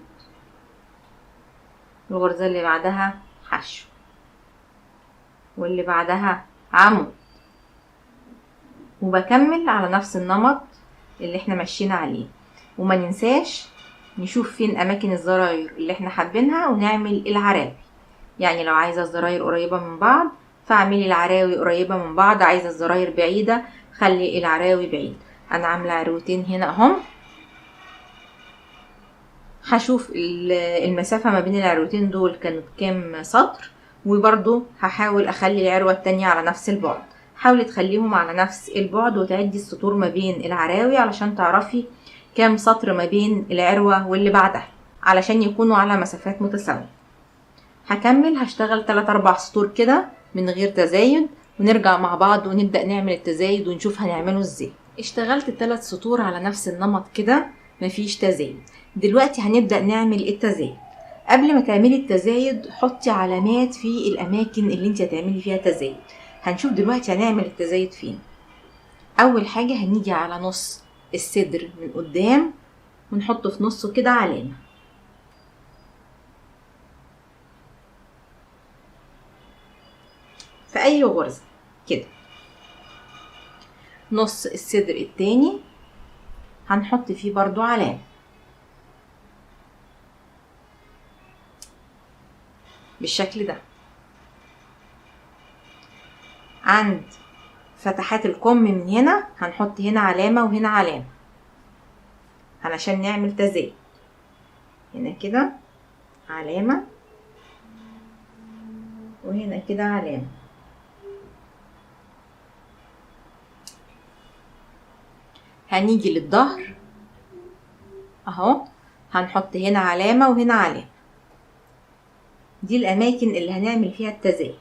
الغرزة اللي بعدها حشو، واللي بعدها عمود. وبكمل على نفس النمط اللي احنا ماشيين عليه. وما ننساش نشوف فين اماكن الزراير اللي احنا حابينها ونعمل العراوي. يعني لو عايزة الزراير قريبة من بعض فاعملي العراوي قريبة من بعض، عايزة الزراير بعيدة خلي العراوي بعيد. انا عاملة عروتين هنا اهم. هشوف المسافة ما بين العروتين دول كانت كام سطر، وبرضو هحاول اخلي العروة التانية على نفس البعد. حاولي تخليهم على نفس البعد وتعدي السطور ما بين العراوي علشان تعرفي كام سطر ما بين العروة واللي بعدها علشان يكونوا على مسافات متساوية. هكمل هشتغل 3-4 سطور كده من غير تزايد، ونرجع مع بعض ونبدأ نعمل التزايد ونشوف هنعمله ازاي. اشتغلت 3 سطور على نفس النمط كده مفيش تزايد. دلوقتي هنبدأ نعمل التزايد. قبل ما تعملي التزايد حطي علامات في الأماكن اللي انت هتعملي فيها تزايد. هنشوف دلوقتي هنعمل التزايد فين. أول حاجة هنيجي على نص الصدر من قدام ونحط في نصه كده علامة. في أي غرزة كده. نص الصدر التاني هنحط فيه برضو علامة بالشكل ده. عند فتحات الكم من هنا هنحط هنا علامة وهنا علامة علشان نعمل تزايد. هنا كده علامة وهنا كده علامة. هنيجي للظهر اهو هنحط هنا علامة وهنا علامة. دي الأماكن اللي هنعمل فيها التزايد.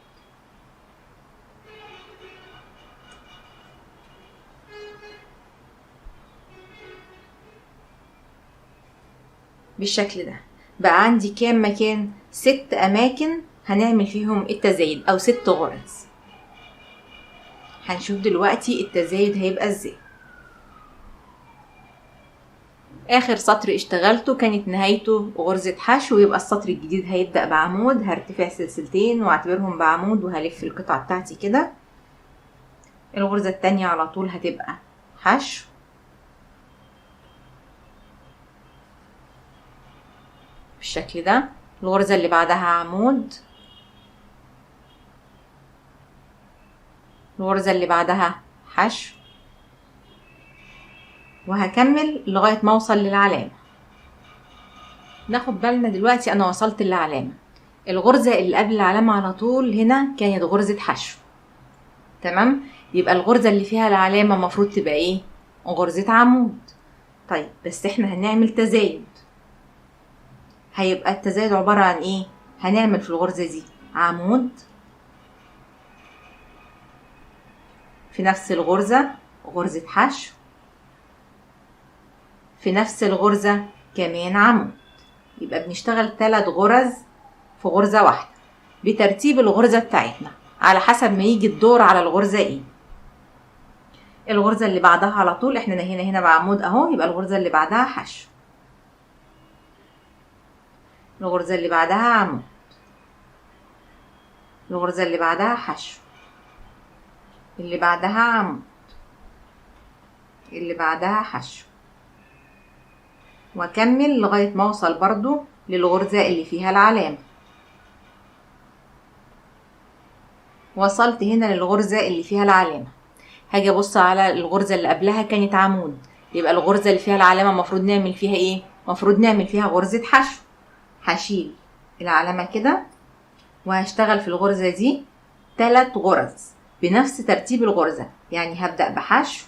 بالشكل ده. بقى عندي كام مكان؟ 6 أماكن هنعمل فيهم التزايد أو 6 غرز. هنشوف دلوقتي التزايد هيبقى ازاي. آخر سطر اشتغلته كانت نهايته غرزة حشو، يبقى السطر الجديد هيبدأ بعمود. هرتفع سلسلتين واعتبرهم بعمود وهلف القطعة بتاعتي كده. الغرزة التانية على طول هتبقى حشو، بالشكل ده. الغرزة اللي بعدها عمود، الغرزة اللي بعدها حشو، وهكمل لغاية ما اوصل للعلامة. ناخد بالنا دلوقتي انا وصلت للعلامة. الغرزة اللي قبل العلامة على طول هنا كانت غرزة حشو. تمام. يبقى الغرزة اللي فيها العلامة المفروض تبقى ايه؟ غرزة عمود. طيب بس احنا هنعمل تزايد. هيبقى التزايد عبارة عن ايه؟ هنعمل في الغرزة دي عمود، في نفس الغرزة غرزة حشو، في نفس الغرزة كمان عمود. يبقى بنشتغل 3 غرز في غرزة واحدة بترتيب الغرزة بتاعتنا على حسب ما يجي الدور على الغرزة ايه. الغرزة اللي بعدها على طول احنا هنا بعمود اهو، يبقى الغرزة اللي بعدها حشو، الغرزة اللي بعدها عمود، الغرزة اللي بعدها حشو، اللي بعدها عمود، اللي بعدها حشو، واكمل لغاية ما اوصل برضو للغرزة اللي فيها العلامة. وصلت هنا للغرزة اللي فيها العلامة، هاجي ابص على الغرزة اللي قبلها كانت عمود، يبقى الغرزة اللي فيها العلامة المفروض نعمل فيها ايه؟ المفروض نعمل فيها غرزة حشو. هشيل العلامة كده وهشتغل في الغرزة دي 3 غرز بنفس ترتيب الغرزة. يعني هبدأ بحشو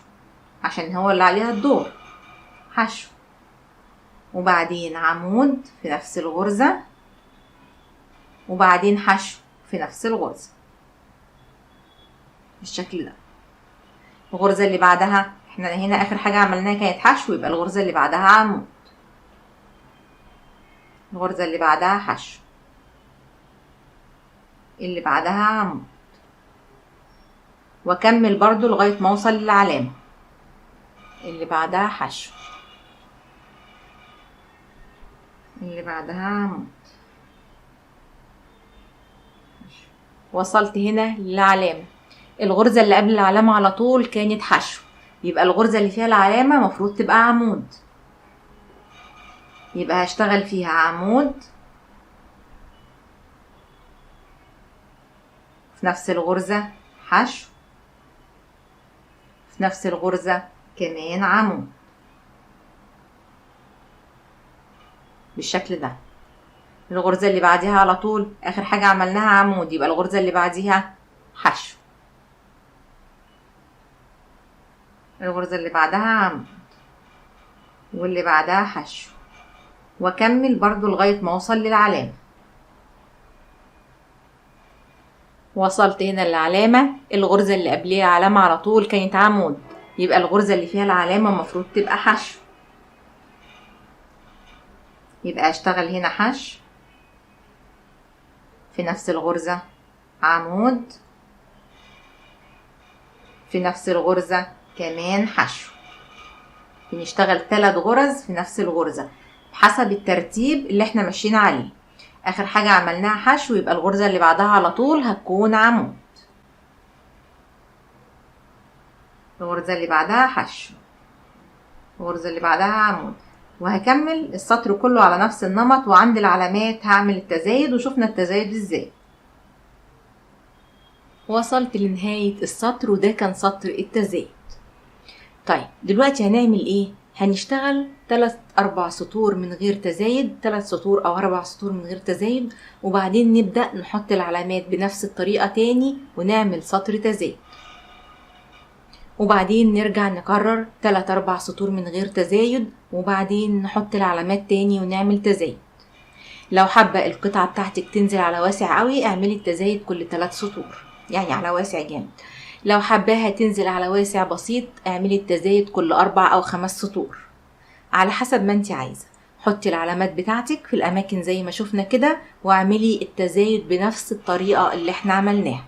عشان هو اللي عليها الدور، حشو، وبعدين عمود في نفس الغرزة، وبعدين حشو في نفس الغرزة بالشكل ده. الغرزة اللي بعدها احنا هنا اخر حاجة عملناها كانت حشو، يبقى الغرزة اللي بعدها عمود، الغرزة اللي بعدها حشو، اللي بعدها عمود، واكمل برضو لغاية ما اوصل للعلامة اللي بعدها حشو، اللي بعدها عمود. وصلت هنا للعلامة. الغرزة اللي قبل العلامة على طول كانت حشو، يبقى الغرزة اللي فيها العلامة مفروض تبقى عمود، يبقى هشتغل فيها عمود في نفس الغرزة حشو، في نفس الغرزة كمان عمود بالشكل ده. الغرزة اللي بعديها على طول اخر حاجة عملناها عمود، يبقى الغرزة اللي بعديها حشو، الغرزة اللي بعدها عمود، واللي بعدها حشو، واكمل برضو لغاية ما اوصل للعلامة. وصلت هنا للعلامة. الغرزة اللي قبليها علامة على طول كانت عمود، يبقى الغرزة اللي فيها العلامة المفروض تبقى حشو، يبقى اشتغل هنا حشو في نفس الغرزة عمود، في نفس الغرزة كمان حشو. بنشتغل 3 غرز في نفس الغرزة بحسب الترتيب اللي احنا ماشيين عليه. اخر حاجة عملناها حشو، يبقى الغرزة اللي بعدها على طول هتكون عمود، الغرزة اللي بعدها حشو، الغرزة اللي بعدها عمود، وهكمل السطر كله على نفس النمط. وعند العلامات هعمل التزايد، وشوفنا التزايد ازاي. وصلت لنهاية السطر، وده كان سطر التزايد. طيب دلوقتي هنعمل ايه؟ هنشتغل 3-4 سطور من غير تزايد، 3 سطور او 4 سطور من غير تزايد، وبعدين نبدأ نحط العلامات بنفس الطريقة تاني ونعمل سطر تزايد، وبعدين نرجع نكرر 3-4 سطور من غير تزايد، وبعدين نحط العلامات تاني ونعمل تزايد. لو حابة القطعة بتاعتك تنزل على واسع قوي اعملي التزايد كل 3 سطور، يعني على واسع جامد. لو حباها تنزل على واسع بسيط اعملي التزايد كل 4 أو 5 سطور على حسب ما انت عايزة. حطي العلامات بتاعتك في الأماكن زي ما شفنا كده، واعملي التزايد بنفس الطريقة اللي احنا عملناها.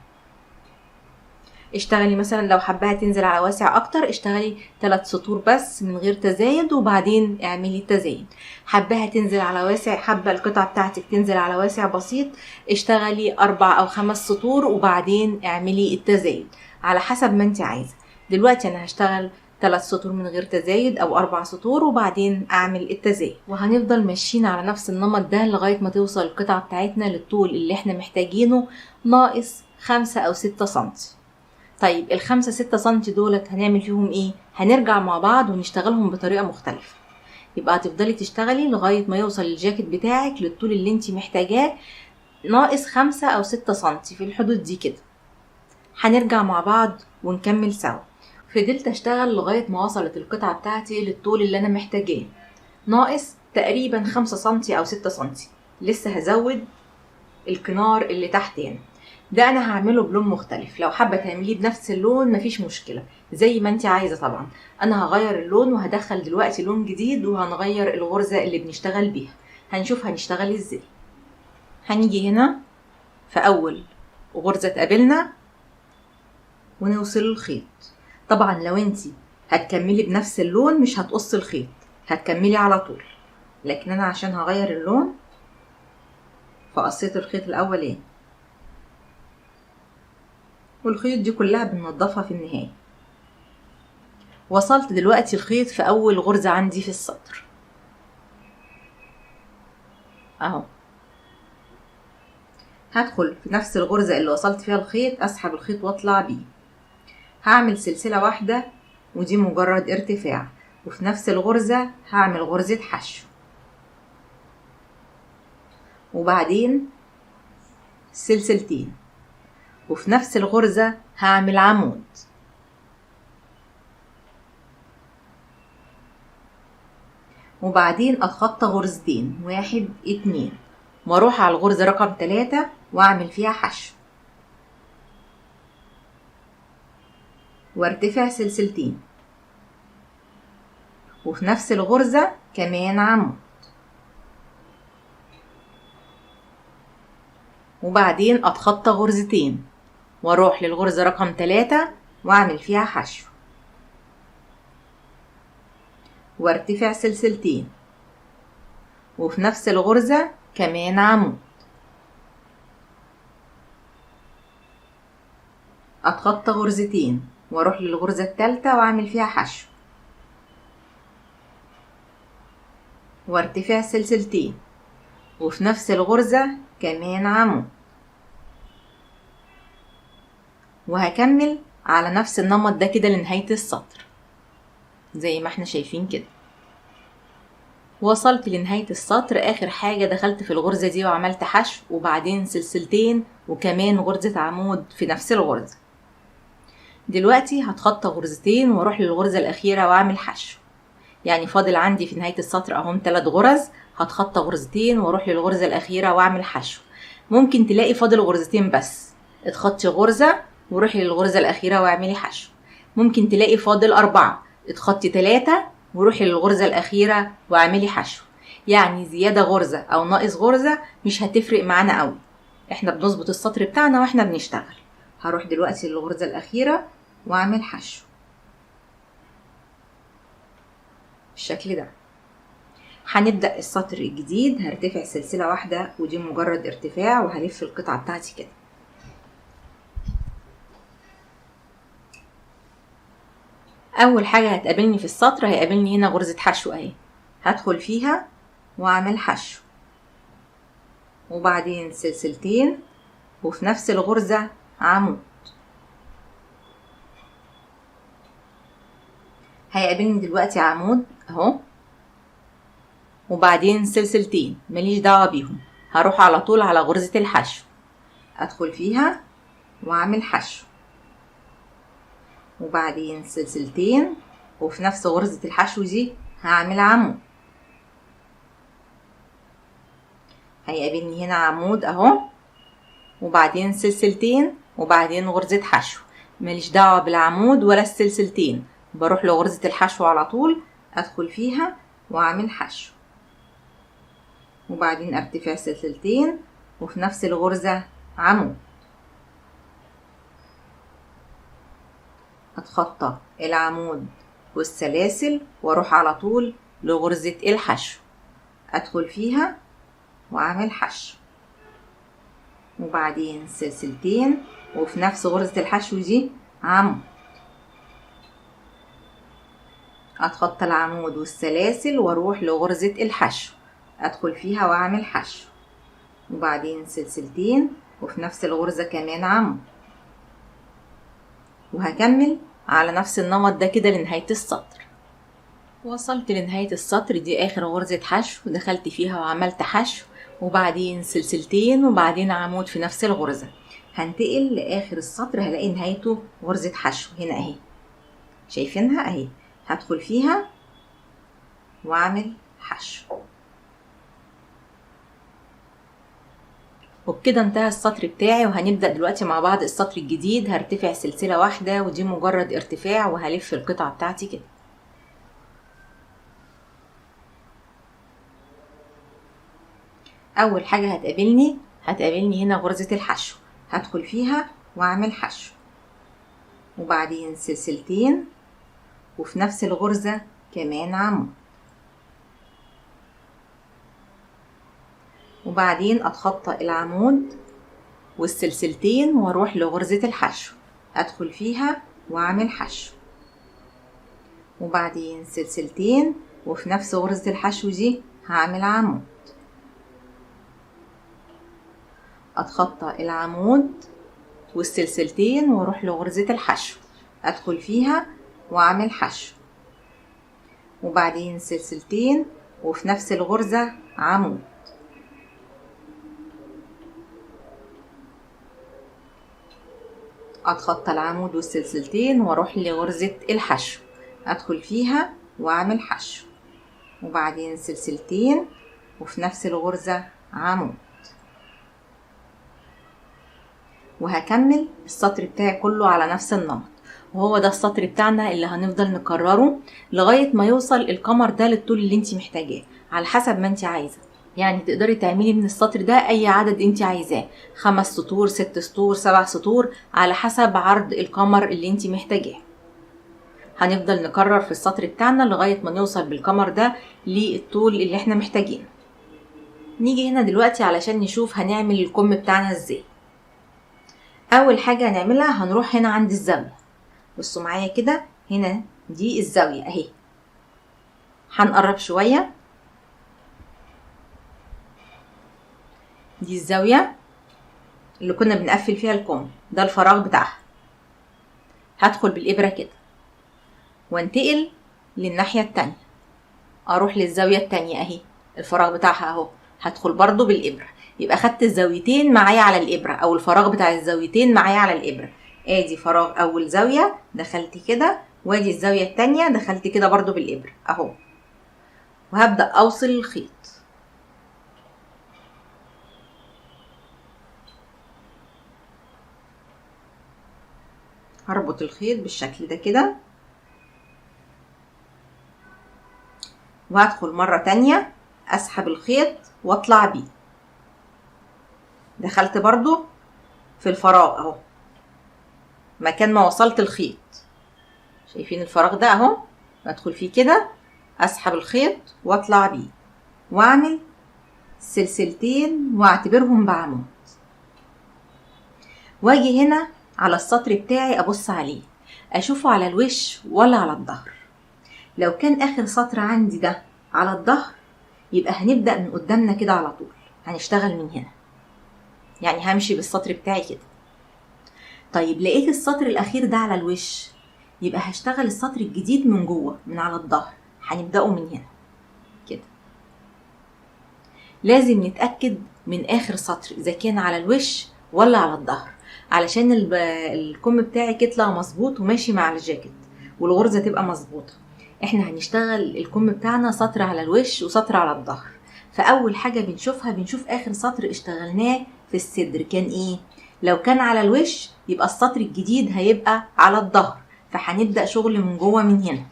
اشتغلي مثلا لو حباها تنزل على واسع اكتر اشتغلي 3 سطور بس من غير تزايد، وبعدين اعملي التزايد. حباها تنزل على واسع، حابة القطعة بتاعتك تنزل على واسع بسيط، اشتغلي 4 أو 5 سطور وبعدين اعملي التزايد على حسب ما انت عايزة. دلوقتي انا هشتغل 3 سطور من غير تزايد او 4 سطور وبعدين اعمل التزايد، وهنفضل ماشيين على نفس النمط ده لغاية ما توصل القطعة بتاعتنا للطول اللي احنا محتاجينه ناقص 5 أو 6 سنتي. طيب ال5-6 سنتي دولت هنعمل فيهم ايه؟ هنرجع مع بعض ونشتغلهم بطريقة مختلفة. يبقى هتفضلي تشتغلي لغاية ما يوصل الجاكيت بتاعك للطول اللي انت محتاجاه ناقص 5 أو 6 سنتي، في الحدود دي كده. هنرجع مع بعض ونكمل سوا. فضلت اشتغل لغاية ما وصلت القطعة بتاعتي للطول اللي انا محتاجاه، ناقص تقريبا 5 سنتي او 6 سنتي. لسه هزود الكنار اللي تحت هنا. ده انا هعمله بلون مختلف، لو حابه تعمليه بنفس اللون مفيش مشكله، زي ما انت عايزه طبعا. انا هغير اللون وهدخل دلوقتي لون جديد، وهنغير الغرزه اللي بنشتغل بيها. هنشوف هنشتغل ازاي. هنيجي هنا في اول غرزه تقابلنا ونوصل الخيط. طبعا لو انت هتكملي بنفس اللون مش هتقصي الخيط، هتكملي على طول. لكن انا عشان هغير اللون فقصيت الخيط الاولاني، والخيوط دي كلها بننضفها في النهاية. وصلت دلوقتي الخيط في اول غرزة عندي في السطر اهو. هدخل في نفس الغرزة اللي وصلت فيها الخيط، اسحب الخيط واطلع بيه. هعمل سلسلة واحدة ودي مجرد ارتفاع، وفي نفس الغرزة هعمل غرزة حشو، وبعدين سلسلتين، وفي نفس الغرزة هعمل عمود، وبعدين اتخطى غرزتين 1 2، واروح على الغرزة رقم 3 واعمل فيها حشو، وارتفع سلسلتين، وفي نفس الغرزة كمان عمود، وبعدين اتخطى غرزتين واروح للغرزة رقم 3 واعمل فيها حشو، وارتفع سلسلتين، وفي نفس الغرزة كمان عمود، اتخطى غرزتين واروح للغرزة الثالثة واعمل فيها حشو، وارتفع سلسلتين، وفي نفس الغرزة كمان عمود، وهكمل على نفس النمط ده كده لنهاية السطر زي ما احنا شايفين كده. وصلت لنهاية السطر. اخر حاجة دخلت في الغرزة دي وعملت حشو، وبعدين سلسلتين، وكمان غرزة عمود في نفس الغرزة. دلوقتي هتخطى غرزتين واروح للغرزة الاخيرة واعمل حشو. يعني فاضل عندي في نهاية السطر اهم 3 غرز، هتخطى غرزتين واروح للغرزة الاخيرة واعمل حشو. ممكن تلاقي فاضل غرزتين بس، اتخطي غرزة وروحي للغرزة الاخيرة واعملي حشو. ممكن تلاقي فاضل 4، اتخطي 3 وروحي للغرزة الاخيرة واعملي حشو. يعني زيادة غرزة او ناقص غرزة مش هتفرق معانا قوي، احنا بنظبط السطر بتاعنا واحنا بنشتغل. هروح دلوقتي للغرزة الاخيرة واعمل حشو بالشكل ده. هنبدأ السطر الجديد. هرتفع سلسلة واحدة ودي مجرد ارتفاع، وهلف القطعة بتاعتي كده. اول حاجة هتقابلني في السطر هيقابلني هنا غرزة حشو اهي، هدخل فيها واعمل حشو، وبعدين سلسلتين، وفي نفس الغرزة عمود. هيقابلني دلوقتي عمود اهو، وبعدين سلسلتين ماليش دعوة بيهم، هروح على طول على غرزة الحشو، ادخل فيها واعمل حشو، وبعدين سلسلتين، وفي نفس غرزة الحشو دي هعمل عمود. هيقابلني هنا عمود اهو، وبعدين سلسلتين، وبعدين غرزة حشو. ماليش دعوة بالعمود ولا السلسلتين، بروح لغرزة الحشو على طول، ادخل فيها واعمل حشو، وبعدين ارتفع سلسلتين، وفي نفس الغرزة عمود، اتخطى العمود والسلاسل واروح على طول لغرزة الحشو، ادخل فيها واعمل حشو، وبعدين سلسلتين، وفي نفس غرزة الحشو دي عمود، اتخطى العمود والسلاسل واروح لغرزة الحشو، ادخل فيها واعمل حشو، وبعدين سلسلتين، وفي نفس الغرزة كمان عمود، وهكمل على نفس النمط ده كده لنهاية السطر. وصلت لنهاية السطر، دي اخر غرزة حشو دخلت فيها وعملت حشو، وبعدين سلسلتين، وبعدين عمود في نفس الغرزة. هنتقل لاخر السطر، هلاقي نهايته غرزة حشو هنا اهي، شايفينها اهي. هدخل فيها واعمل حشو، وبكده انتهى السطر بتاعي. وهنبدأ دلوقتي مع بعض السطر الجديد. هرتفع سلسلة واحدة، ودي مجرد ارتفاع، وهلف القطعة بتاعتي كده. اول حاجة هتقابلني هنا غرزة الحشو، هدخل فيها واعمل حشو، وبعدين سلسلتين، وفي نفس الغرزة كمان عمود، وبعدين اتخطى العمود والسلسلتين واروح لغرزة الحشو، ادخل فيها واعمل حشو، وبعدين سلسلتين، وفي نفس غرزة الحشو دي هعمل عمود، اتخطى العمود والسلسلتين واروح لغرزة الحشو، ادخل فيها واعمل حشو، وبعدين سلسلتين، وفي نفس الغرزة عمود، اتخطى العمود والسلسلتين واروح لغرزة الحشو، ادخل فيها واعمل حشو، وبعدين سلسلتين، وفي نفس الغرزة عمود. وهكمل السطر بتاعي كله على نفس النمط، وهو ده السطر بتاعنا اللي هنفضل نكرره لغاية ما يوصل القمر ده للطول اللي انت محتاجاه على حسب ما انت عايزة. يعني تقدري تعملي من السطر ده اي عدد انت عايزاه، 5 سطور، 6 سطور، 7 سطور، على حسب عرض القمر اللي انت محتاجاه. هنفضل نكرر في السطر بتاعنا لغاية ما نوصل بالقمر ده للطول اللي احنا محتاجينه. نيجي هنا دلوقتي علشان نشوف هنعمل الكم بتاعنا ازاي. اول حاجة هنعملها هنروح هنا عند الزاوية، بصوا معايا كده، هنا دي الزاوية اهي. هنقرب شوية، دي الزاوية اللي كنا بنقفل فيها الكم، ده الفراغ بتاعها. هدخل بالإبرة كده وانتقل للناحية التانية، اروح للزاوية التانية اهي، الفراغ بتاعها اهو، هدخل برضو بالإبرة، يبقى خدت الزاويتين معايا على الإبرة، او الفراغ بتاع الزاويتين معايا على الإبرة. ادي فراغ اول زاوية دخلت كده، وادي الزاوية التانية دخلت كده برضو بالإبرة اهو، وهبدأ اوصل الخيط. هربط الخيط بالشكل ده كده، وهدخل مرة تانية اسحب الخيط واطلع بيه، دخلت برضو في الفراغ اهو مكان ما وصلت الخيط، شايفين الفراغ ده اهو، بدخل فيه كده، اسحب الخيط واطلع بيه، واعمل سلسلتين واعتبرهم بعمود، واجي هنا على السطر بتاعي ابص عليه، اشوفه على الوش ولا على الظهر. لو كان اخر سطر عندي ده على الظهر، يبقى هنبدأ من قدامنا كده على طول، هنشتغل من هنا، يعني همشي بالسطر بتاعي كده. طيب لقيت السطر الاخير ده على الوش، يبقى هشتغل السطر الجديد من جوه من على الظهر، هنبدأه من هنا كده. لازم نتأكد من اخر سطر اذا كان على الوش ولا على الظهر، علشان الكم بتاعك يطلع مظبوط وماشي مع الجاكيت، والغرزة تبقى مظبوطة. احنا هنشتغل الكم بتاعنا سطر على الوش وسطر على الظهر. فاول حاجة بنشوف اخر سطر اشتغلناه في الصدر كان ايه. لو كان على الوش يبقى السطر الجديد هيبقى على الظهر، فهنبدأ شغل من جوه من هنا.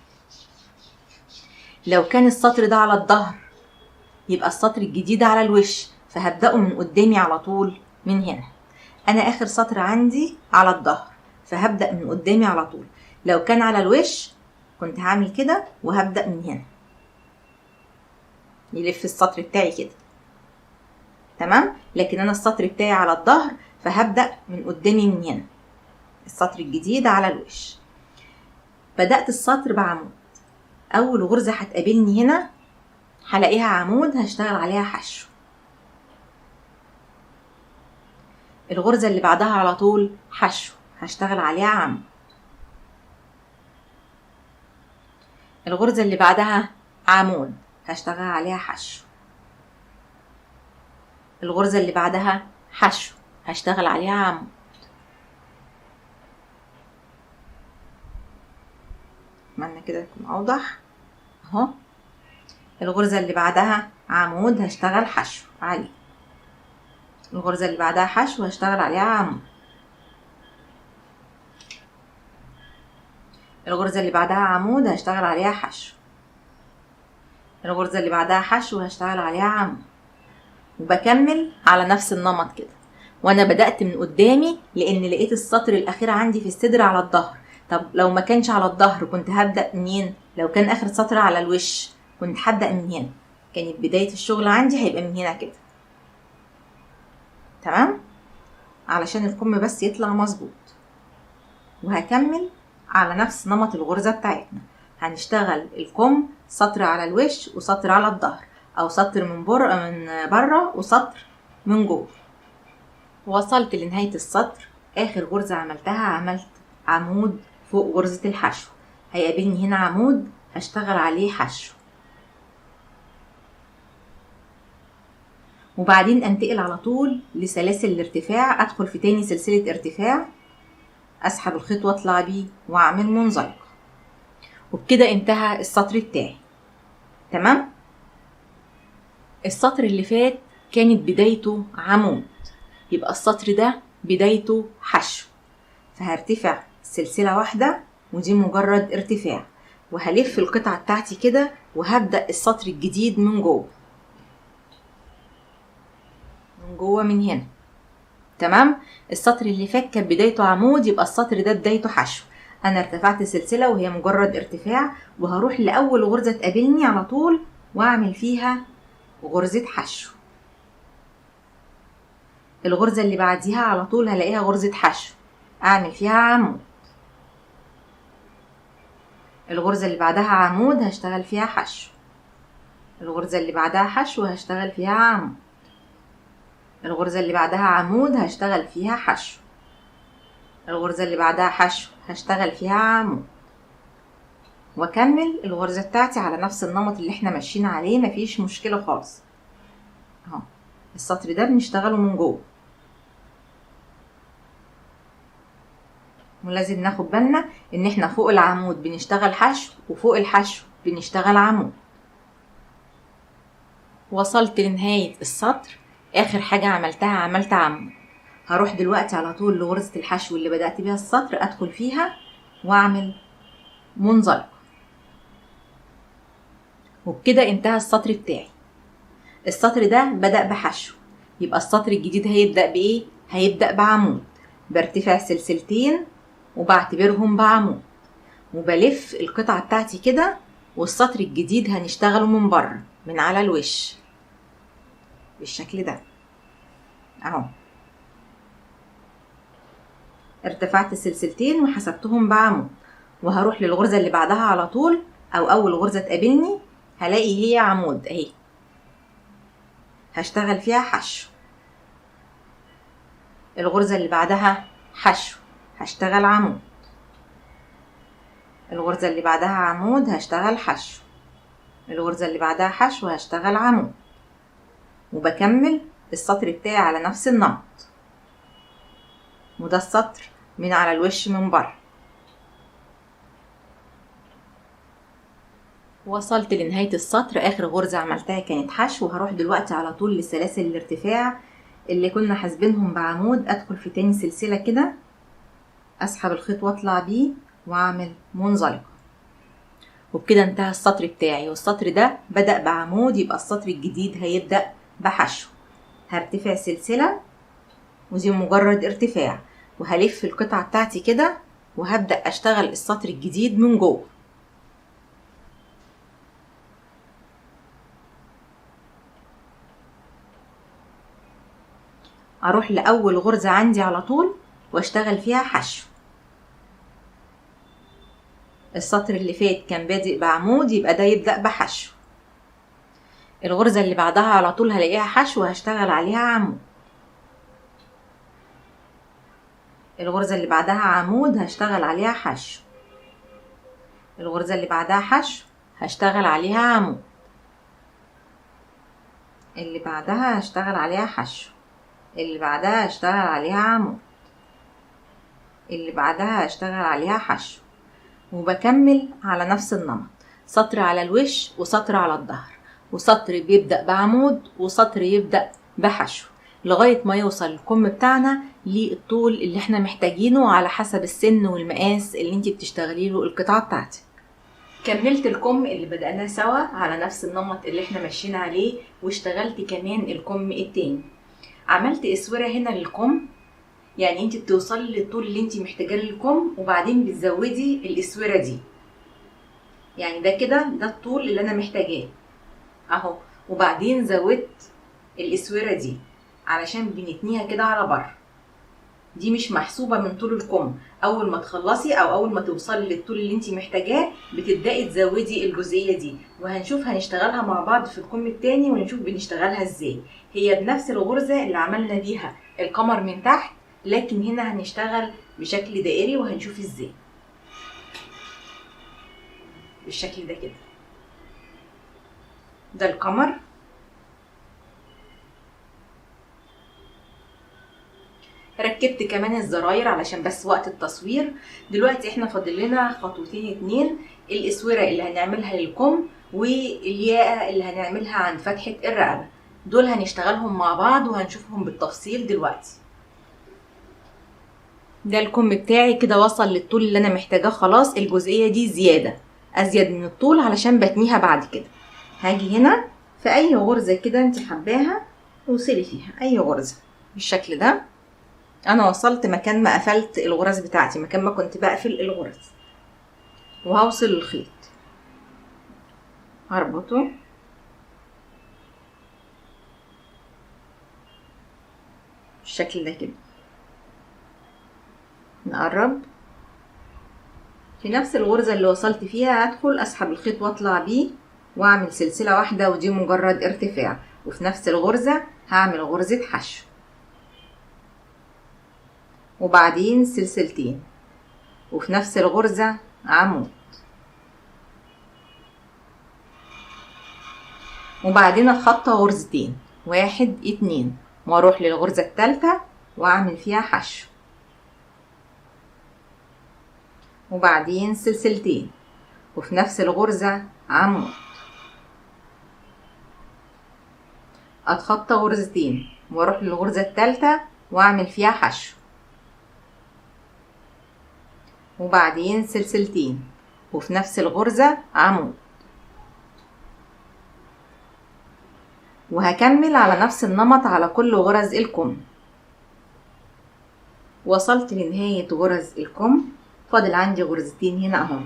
لو كان السطر ده على الظهر يبقى السطر الجديد على الوش، فهبدأه من قدامي على طول من هنا. انا اخر سطر عندي على الظهر، فهبدأ من قدامي على طول. لو كان على الوش كنت هعمل كده وهبدأ من هنا، يلف السطر بتاعي كده تمام. لكن انا السطر بتاعي على الظهر، فهبدأ من قدامي من هنا، السطر الجديد على الوش. بدأت السطر بعمود، اول غرزة هتقابلني هنا هلاقيها عمود، هشتغل عليها حشو. الغرزة اللي بعدها على طول حشو، هشتغل عليها عمود. الغرزة اللي بعدها عمود، هشتغل عليها حشو. الغرزة اللي بعدها حشو، هشتغل عليها عمود. كده يكون اوضح اهو. الغرزة اللي بعدها عمود هشتغل حشو عليه. الغرزة اللي بعدها حشو هشتغل عليها عمود. الغرزة اللي بعدها عمود هشتغل عليها حشو. الغرزة اللي بعدها حشو هشتغل عليها عمود. وبكمل على نفس النمط كده. وانا بدأت من قدامي لان لقيت السطر الاخير عندي في الصدر على الظهر. طب لو ما كانش على الظهر كنت هبدأ منين؟ لو كان اخر سطر على الوش كنت هبدأ من هنا. كانت بداية الشغل عندي هيبقى من هنا كده. تمام؟ علشان الكم بس يطلع مظبوط. وهكمل على نفس نمط الغرزة بتاعتنا. هنشتغل الكم سطر على الوش وسطر على الظهر، او سطر من بره وسطر من جوه. وصلت لنهاية السطر. اخر غرزة عملتها عملت عمود فوق غرزة الحشو. هيقابلني هنا عمود هشتغل عليه حشو، وبعدين انتقل على طول لسلاسل الارتفاع. ادخل في تاني سلسلة ارتفاع، اسحب الخيط واطلع بيه واعمل منزلقة. وبكده انتهى السطر بتاعي. تمام؟ السطر اللي فات كانت بدايته عمود، يبقى السطر ده بدايته حشو. فهرتفع سلسلة واحدة ودي مجرد ارتفاع، وهلف القطعة بتاعتي كده وهبدأ السطر الجديد من جوه. من هنا. تمام؟ السطر اللي فات كان بدايته عمود، يبقى السطر ده بدايته حشو. انا ارتفعت سلسلة وهي مجرد ارتفاع، وهروح لأول غرزة تقابلني على طول واعمل فيها غرزة حشو. الغرزة اللي بعديها على طول هلاقيها غرزة حشو، اعمل فيها عمود. الغرزة اللي بعدها عمود هشتغل فيها حشو. الغرزة اللي بعدها حشو هشتغل فيها عمود. الغرزة اللي بعدها عمود هشتغل فيها حشو. الغرزة اللي بعدها حشو هشتغل فيها عمود. واكمل الغرزة بتاعتي على نفس النمط اللي احنا ماشيين عليه، مفيش مشكلة خالص. اهو السطر ده بنشتغله من جوه، ولازم ناخد بالنا ان احنا فوق العمود بنشتغل حشو وفوق الحشو بنشتغل عمود. وصلت لنهاية السطر. اخر حاجة عملتها عملت عمود. هروح دلوقتي على طول لغرزة الحشو اللي بدأت بيها السطر، ادخل فيها واعمل منزلقة. وبكده انتهى السطر بتاعي. السطر ده بدأ بحشو، يبقى السطر الجديد هيبدأ بإيه؟ هيبدأ بعمود. برتفع سلسلتين وبعتبرهم بعمود، وبلف القطعة بتاعتي كده، والسطر الجديد هنشتغله من بره من على الوش بالشكل ده اهو. ارتفعت سلسلتين وحسبتهم بعمود، وهروح للغرزة اللي بعدها على طول، او اول غرزة تقابلني هلاقي هي عمود اهي، هشتغل فيها حشو. الغرزة اللي بعدها حشو هشتغل عمود. الغرزة اللي بعدها عمود هشتغل حشو. الغرزة اللي بعدها حشو هشتغل عمود. وبكمل السطر بتاعي على نفس النمط، وده السطر من على الوش من بره. وصلت لنهاية السطر. اخر غرزة عملتها كانت حشو. هروح دلوقتي على طول لسلاسل الارتفاع اللي كنا حاسبينهم بعمود. ادخل في تاني سلسلة كده، اسحب الخيط واطلع بيه واعمل منزلقة. وبكده انتهى السطر بتاعي. والسطر ده بدأ بعمود، يبقى السطر الجديد هيبدأ بحشو. هرتفع سلسلة ودي مجرد ارتفاع، وهلف القطعة بتاعتي كده وهبدأ اشتغل السطر الجديد من جوه. اروح لاول غرزة عندي على طول واشتغل فيها حشو. السطر اللي فات كان بادئ بعمود، يبقى ده يبدأ بحشو. الغرزة اللي بعدها على طول هلاقيها حشو وهشتغل عليها عمود. الغرزة اللي بعدها عمود هشتغل عليها حشو. الغرزة اللي بعدها حشو هشتغل عليها عمود. اللي بعدها هشتغل عليها حشو. اللي بعدها هشتغل عليها عمود. اللي بعدها هشتغل عليها حشو. وبكمل على نفس النمط، سطر على الوش وسطر على الظهر، وسطر بيبدأ بعمود وسطر يبدأ بحشو، لغاية ما يوصل الكم بتاعنا للطول اللي احنا محتاجينه على حسب السن والمقاس اللي انت بتشتغلي له القطعة بتاعتك. كملت الكم اللي بدأناه سوا على نفس النمط اللي احنا ماشيين عليه، واشتغلت كمان الكم التاني. عملت اسورة هنا للكم، يعني انت بتوصلي للطول اللي انت محتاجاه للكم وبعدين بتزودي الاسورة دي، يعني ده كده ده الطول اللي انا محتاجاه اهو، وبعدين زودت الاسورة دي علشان بنتنيها كده على بره. دي مش محسوبة من طول الكم، اول ما تخلصي او اول ما توصلي للطول اللي انت محتاجاه بتبدأي تزودي الجزئية دي، وهنشوف هنشتغلها مع بعض في الكم التاني ونشوف بنشتغلها ازاي. هي بنفس الغرزة اللي عملنا بيها القمر من تحت، لكن هنا هنشتغل بشكل دائري وهنشوف ازاي. بالشكل ده كده، ده القمر. ركبت كمان الزراير علشان بس وقت التصوير. دلوقتي احنا فاضل لنا خطوتين اتنين، الاسوره اللي هنعملها للكم والياقه اللي هنعملها عند فتحه الرقبه، دول هنشتغلهم مع بعض وهنشوفهم بالتفصيل دلوقتي. ده الكم بتاعي كده وصل للطول اللي انا محتاجاه خلاص، الجزئيه دي زياده ازيد من الطول علشان بتنيها بعد كده. هاجي هنا في اي غرزه كده انت حباها وصلي فيها اي غرزه بالشكل ده. انا وصلت مكان ما قفلت الغرز بتاعتي، مكان ما كنت بقفل الغرز، وهوصل الخيط هربطه بالشكل ده كده. نقرب في نفس الغرزة اللي وصلت فيها، هدخل اسحب الخيط واطلع بيه واعمل سلسلة واحدة ودي مجرد ارتفاع، وفي نفس الغرزة هعمل غرزة حشو وبعدين سلسلتين، وفي نفس الغرزة عمود، وبعدين اتخطى غرزتين 1 2 واروح للغرزة الثالثة واعمل فيها حشو، وبعدين سلسلتين، وفي نفس الغرزة عمود، اتخطى غرزتين واروح للغرزة الثالثة واعمل فيها حشو، وبعدين سلسلتين، وفي نفس الغرزة عمود، وهكمل على نفس النمط على كل غرز الكم. وصلت لنهاية غرز الكم، فاضل عندي غرزتين هنا اهو.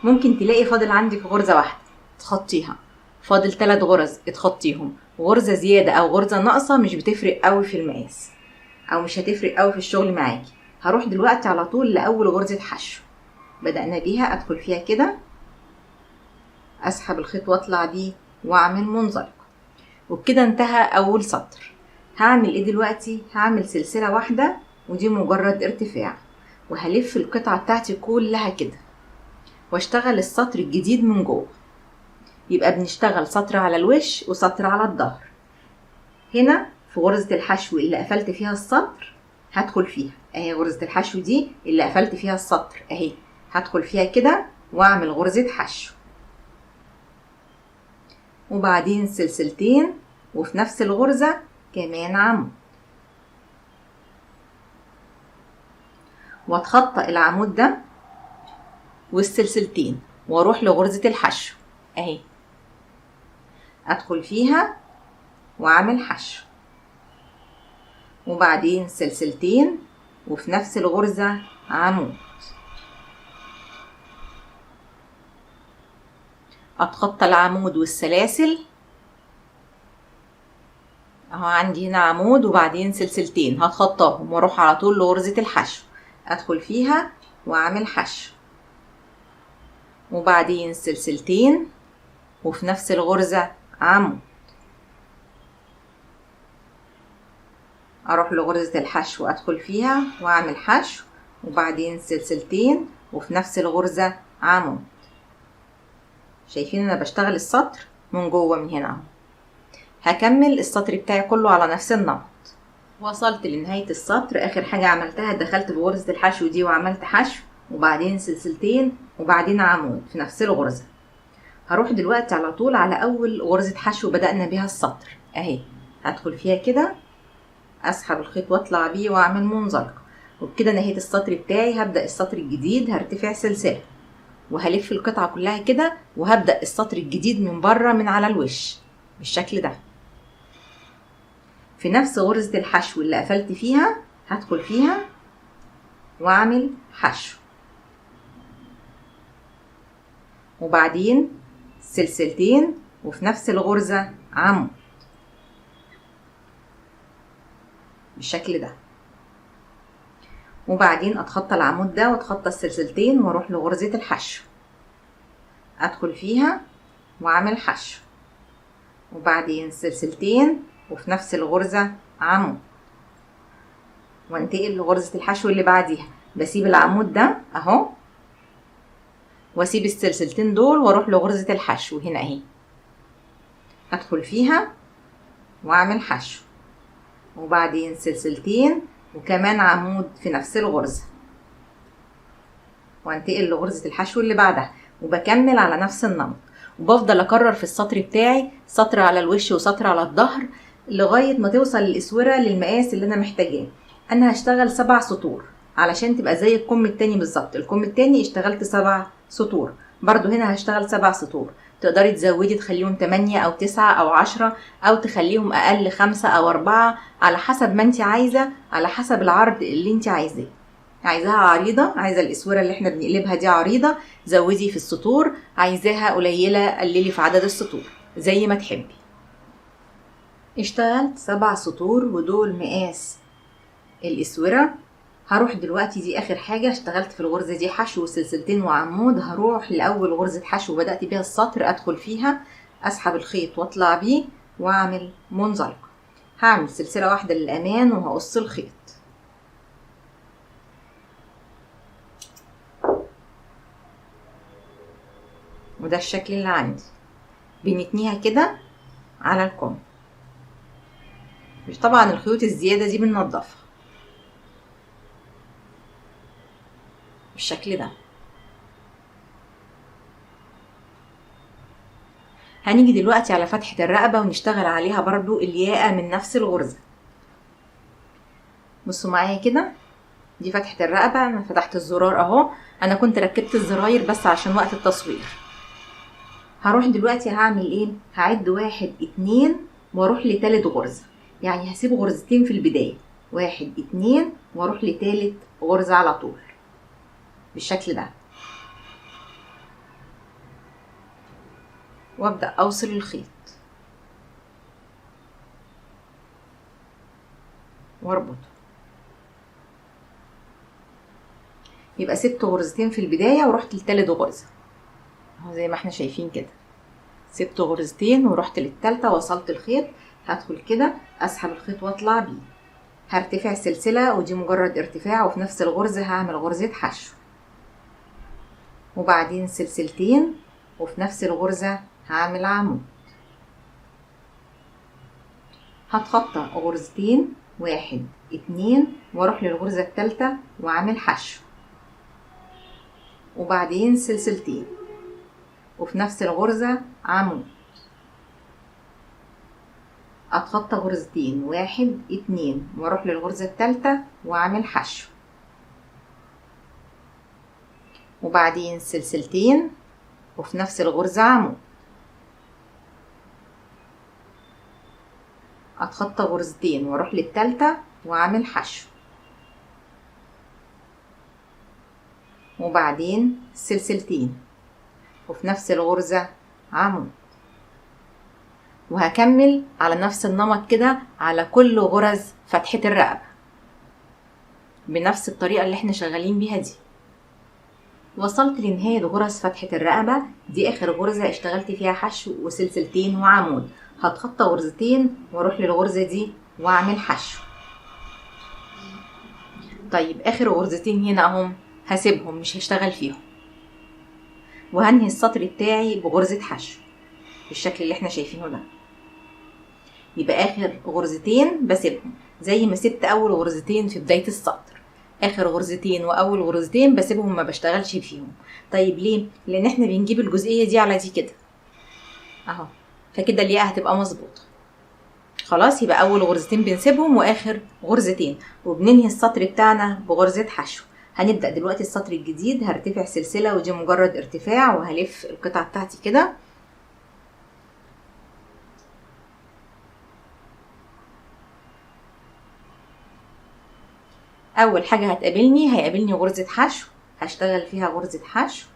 ممكن تلاقي فاضل عندك غرزة واحدة تخطيها، فاضل 3 غرز تخطيهم، غرزة زيادة او غرزة ناقصة مش بتفرق قوي في المقاس او مش هتفرق قوي في الشغل معاكي. هروح دلوقتي على طول لاول غرزة حشو بدأنا بيها، ادخل فيها كده اسحب الخيط واطلع بيه واعمل منزلقة، وبكده انتهى اول سطر. هعمل ايه دلوقتي؟ هعمل سلسلة واحدة ودي مجرد ارتفاع، وهلف القطعة بتاعتي كلها كده واشتغل السطر الجديد من جوه. يبقى بنشتغل سطر على الوش وسطر على الظهر. هنا في غرزة الحشو اللي قفلت فيها السطر هدخل فيها اهي، غرزة الحشو دي اللي قفلت فيها السطر اهي، هدخل فيها كده واعمل غرزة حشو، وبعدين سلسلتين، وفي نفس الغرزة كمان عمود، واتخطى العمود ده والسلسلتين واروح لغرزة الحشو اهي، ادخل فيها واعمل حشو، وبعدين سلسلتين، وفي نفس الغرزة عمود، اتخطى العمود والسلاسل اهو، عندي هنا عمود وبعدين سلسلتين هتخطاهم واروح على طول لغرزة الحشو، ادخل فيها واعمل حشو، وبعدين سلسلتين، وفي نفس الغرزة عمود، اروح لغرزة الحشو ادخل فيها واعمل حشو، وبعدين سلسلتين، وفي نفس الغرزة عمود. شايفين انا بشتغل السطر من جوه من هنا اهو. هكمل السطر بتاعي كله على نفس النمط. وصلت لنهاية السطر، اخر حاجة عملتها دخلت بغرزة الحشو دي وعملت حشو وبعدين سلسلتين وبعدين عمود في نفس الغرزة. هروح دلوقتي على طول على اول غرزة حشو بدأنا بيها السطر اهي، هدخل فيها كده، اسحب الخيط واطلع بيه واعمل منزلقة، وبكده نهيت السطر بتاعي. هبدأ السطر الجديد، هرتفع سلسلة وهلف القطعة كلها كده، وهبدأ السطر الجديد من بره من على الوش بالشكل ده. في نفس غرزة الحشو اللي قفلت فيها هدخل فيها واعمل حشو، وبعدين سلسلتين وفي نفس الغرزة عمود بالشكل ده، وبعدين اتخطى العمود ده واتخطى السلسلتين واروح لغرزة الحشو، ادخل فيها واعمل حشو، وبعدين سلسلتين وفي نفس الغرزة عمود، وانتقل لغرزة الحشو اللي بعديها. بسيب العمود ده اهو، واسيب السلسلتين دول واروح لغرزة الحشو هنا اهي، ادخل فيها واعمل حشو، وبعدين سلسلتين وكمان عمود في نفس الغرزة، وانتقل لغرزة الحشو اللي بعدها، وبكمل على نفس النمط. وبفضل اكرر في السطر بتاعي سطر على الوش وسطر على الظهر لغاية ما توصل الاسورة للمقاس اللي انا محتاجاه. انا هشتغل 7 سطور علشان تبقى زي الكم التاني بالظبط. الكم التاني اشتغلت 7 سطور، برضو هنا هشتغل 7 سطور. تقدري تزودي تخليهم 8 او 9 او 10 او تخليهم اقل 5 او 4 على حسب ما انت عايزة، على حسب العرض اللي انت عايزاه. عايزاها عريضة، عايزة الاسورة اللي احنا بنقلبها دي عريضة، زودي في السطور. عايزاها قليلة، قللي في عدد السطور زي ما تحبي. اشتغلت 7 سطور ودول مقاس الاسورة. هروح دلوقتي، دي اخر حاجة اشتغلت في الغرزة دي حشو وسلسلتين وعمود. هروح لاول غرزة حشو بدأت بيها السطر، ادخل فيها، اسحب الخيط واطلع بيه واعمل منزلقة. هعمل سلسلة واحدة للأمان وهقص الخيط، وده الشكل اللي عندي. بنتنيها كده على الكم. مش طبعا الخيوط الزيادة دي بننضفها بالشكل ده. هنيجي دلوقتي على فتحة الرقبة ونشتغل عليها برضو الياقة من نفس الغرزة. بصوا معايا كده، دي فتحة الرقبة. انا فتحت الزرار اهو، انا كنت ركبت الزراير بس عشان وقت التصوير. هروح دلوقتي هعمل ايه؟ هعد 1 2 واروح لتالت غرزة، يعني هسيب غرزتين في البداية، 1 2 واروح لتالت غرزة على طول بالشكل ده، وابدأ اوصل الخيط واربطه. يبقى سبت غرزتين في البداية ورحت لتالت غرزة اهو زي ما احنا شايفين كده. سبت غرزتين ورحت للتالتة، وصلت الخيط، هدخل كده اسحب الخيط واطلع بيه، هرتفع سلسلة ودي مجرد ارتفاع، وفي نفس الغرزة هعمل غرزة حشو، وبعدين سلسلتين وفي نفس الغرزة هعمل عمود. هتخطى غرزتين 1 2 واروح للغرزة التالتة واعمل حشو، وبعدين سلسلتين وفي نفس الغرزة عمود. اتخطى غرزتين 1 2 واروح للغرزة التالتة واعمل حشو، وبعدين سلسلتين وفي نفس الغرزة عمود. اتخطى غرزتين واروح للتالتة واعمل حشو، وبعدين سلسلتين وفي نفس الغرزة عمود. وهكمل على نفس النمط كده على كل غرز فتحة الرقبة بنفس الطريقة اللي احنا شغالين بيها دي. وصلت لنهاية غرز فتحة الرقبة. دي اخر غرزة اشتغلت فيها حشو وسلسلتين وعمود. هتخطى غرزتين واروح للغرزة دي واعمل حشو. طيب اخر غرزتين هنا اهم، هسيبهم مش هشتغل فيهم، وهنهي السطر بتاعي بغرزة حشو بالشكل اللي احنا شايفينه ده. يبقى اخر غرزتين بسيبهم زي ما سبت اول غرزتين في بداية السطر. اخر غرزتين واول غرزتين بسيبهم ما بشتغلش فيهم. طيب ليه؟ لان احنا بنجيب الجزئيه دي على دي كده اهو، فكده الياقه هتبقى مظبوطه. خلاص، يبقى اول غرزتين بنسيبهم واخر غرزتين، وبننهي السطر بتاعنا بغرزه حشو. هنبدا دلوقتي السطر الجديد. هرتفع سلسله ودي مجرد ارتفاع، وهلف القطعه بتاعتي كده. اول حاجه هيقابلني غرزه حشو، هشتغل فيها غرزه حشو،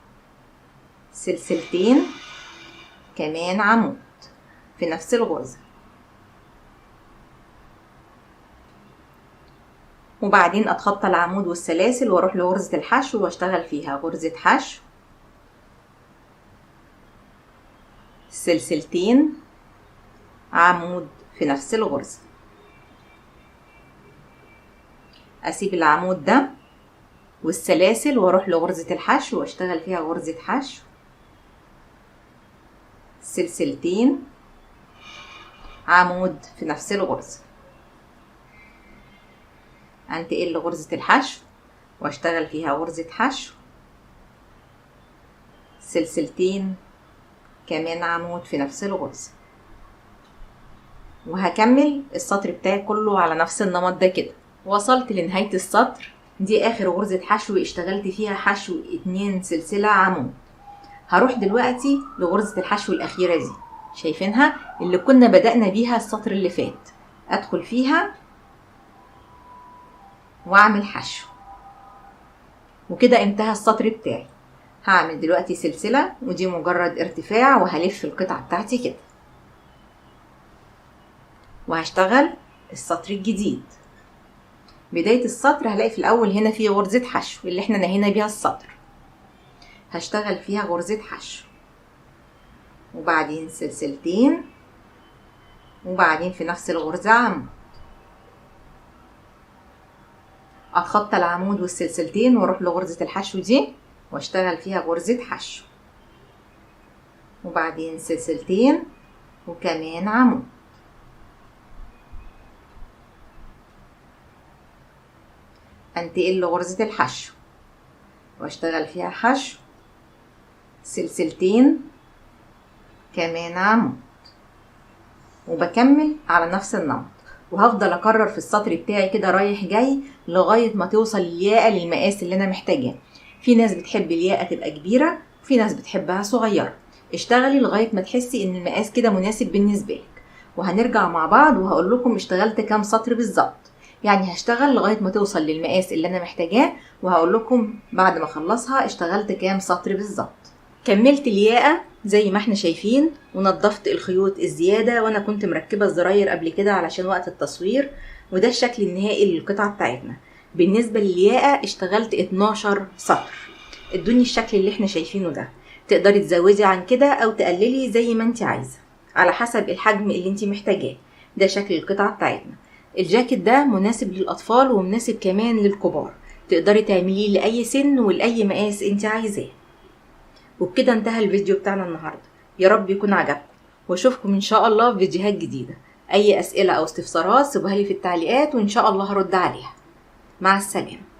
سلسلتين، كمان عمود في نفس الغرزه، وبعدين اتخطى العمود والسلاسل واروح لغرزه الحشو واشتغل فيها غرزه حشو، سلسلتين، عمود في نفس الغرزه. اسيب العمود ده والسلاسل واروح لغرزة الحشو واشتغل فيها غرزة حشو، سلسلتين، عمود في نفس الغرزة. انتقل لغرزة الحشو واشتغل فيها غرزة حشو، سلسلتين، كمان عمود في نفس الغرزة. وهكمل السطر بتاعي كله على نفس النمط ده كده. وصلت لنهاية السطر. دي اخر غرزة حشو اشتغلت فيها حشو 2 سلسلة عمود. هروح دلوقتي لغرزة الحشو الاخيرة دي، شايفينها اللي كنا بدأنا بيها السطر اللي فات. ادخل فيها واعمل حشو، وكده انتهى السطر بتاعي. هعمل دلوقتي سلسلة ودي مجرد ارتفاع، وهلف القطعة بتاعتي كده، وهشتغل السطر الجديد. بداية السطر هلاقي في الأول هنا في غرزة حشو اللي احنا نهينا بيها السطر، هشتغل فيها غرزة حشو، وبعدين سلسلتين، وبعدين في نفس الغرزة عمود. أتخطى العمود والسلسلتين واروح لغرزة الحشو دي واشتغل فيها غرزة حشو، وبعدين سلسلتين، وكمان عمود. انتقل لغرزة الحشو واشتغل فيها حشو، سلسلتين، كمان عمود، وبكمل على نفس النمط. وهفضل اكرر في السطر بتاعي كده رايح جاي لغاية ما توصل الياقة للمقاس اللي انا محتاجاه. في ناس بتحب الياقة تبقى كبيرة، وفي ناس بتحبها صغيرة. اشتغلي لغاية ما تحسي ان المقاس كده مناسب بالنسبة لك. وهنرجع مع بعض وهقول لكم اشتغلت كام سطر بالظبط. يعني هشتغل لغاية ما توصل للمقاس اللي انا محتاجاه، وهقول لكم بعد ما اخلصها اشتغلت كام سطر بالظبط. كملت الياقة زي ما احنا شايفين، ونضفت الخيوط الزيادة، وانا كنت مركبة الزراير قبل كده علشان وقت التصوير. وده الشكل النهائي للقطعة بتاعتنا. بالنسبة للياقة اشتغلت 12 سطر، ادوني الشكل اللي احنا شايفينه ده. تقدري تزودي عن كده او تقللي زي ما انت عايزة على حسب الحجم اللي انت محتاجاه. ده شكل القطعة بتاعتنا. الجاكيت ده مناسب للأطفال ومناسب كمان للكبار، تقدري تعمليه لأي سن ولأي مقاس انت عايزاه. وبكده انتهى الفيديو بتاعنا النهاردة. يا رب يكون عجبكم، واشوفكم ان شاء الله في فيديوهات جديدة. اي اسئلة او استفسارات سيبوها لي في التعليقات وان شاء الله هرد عليها. مع السلامة.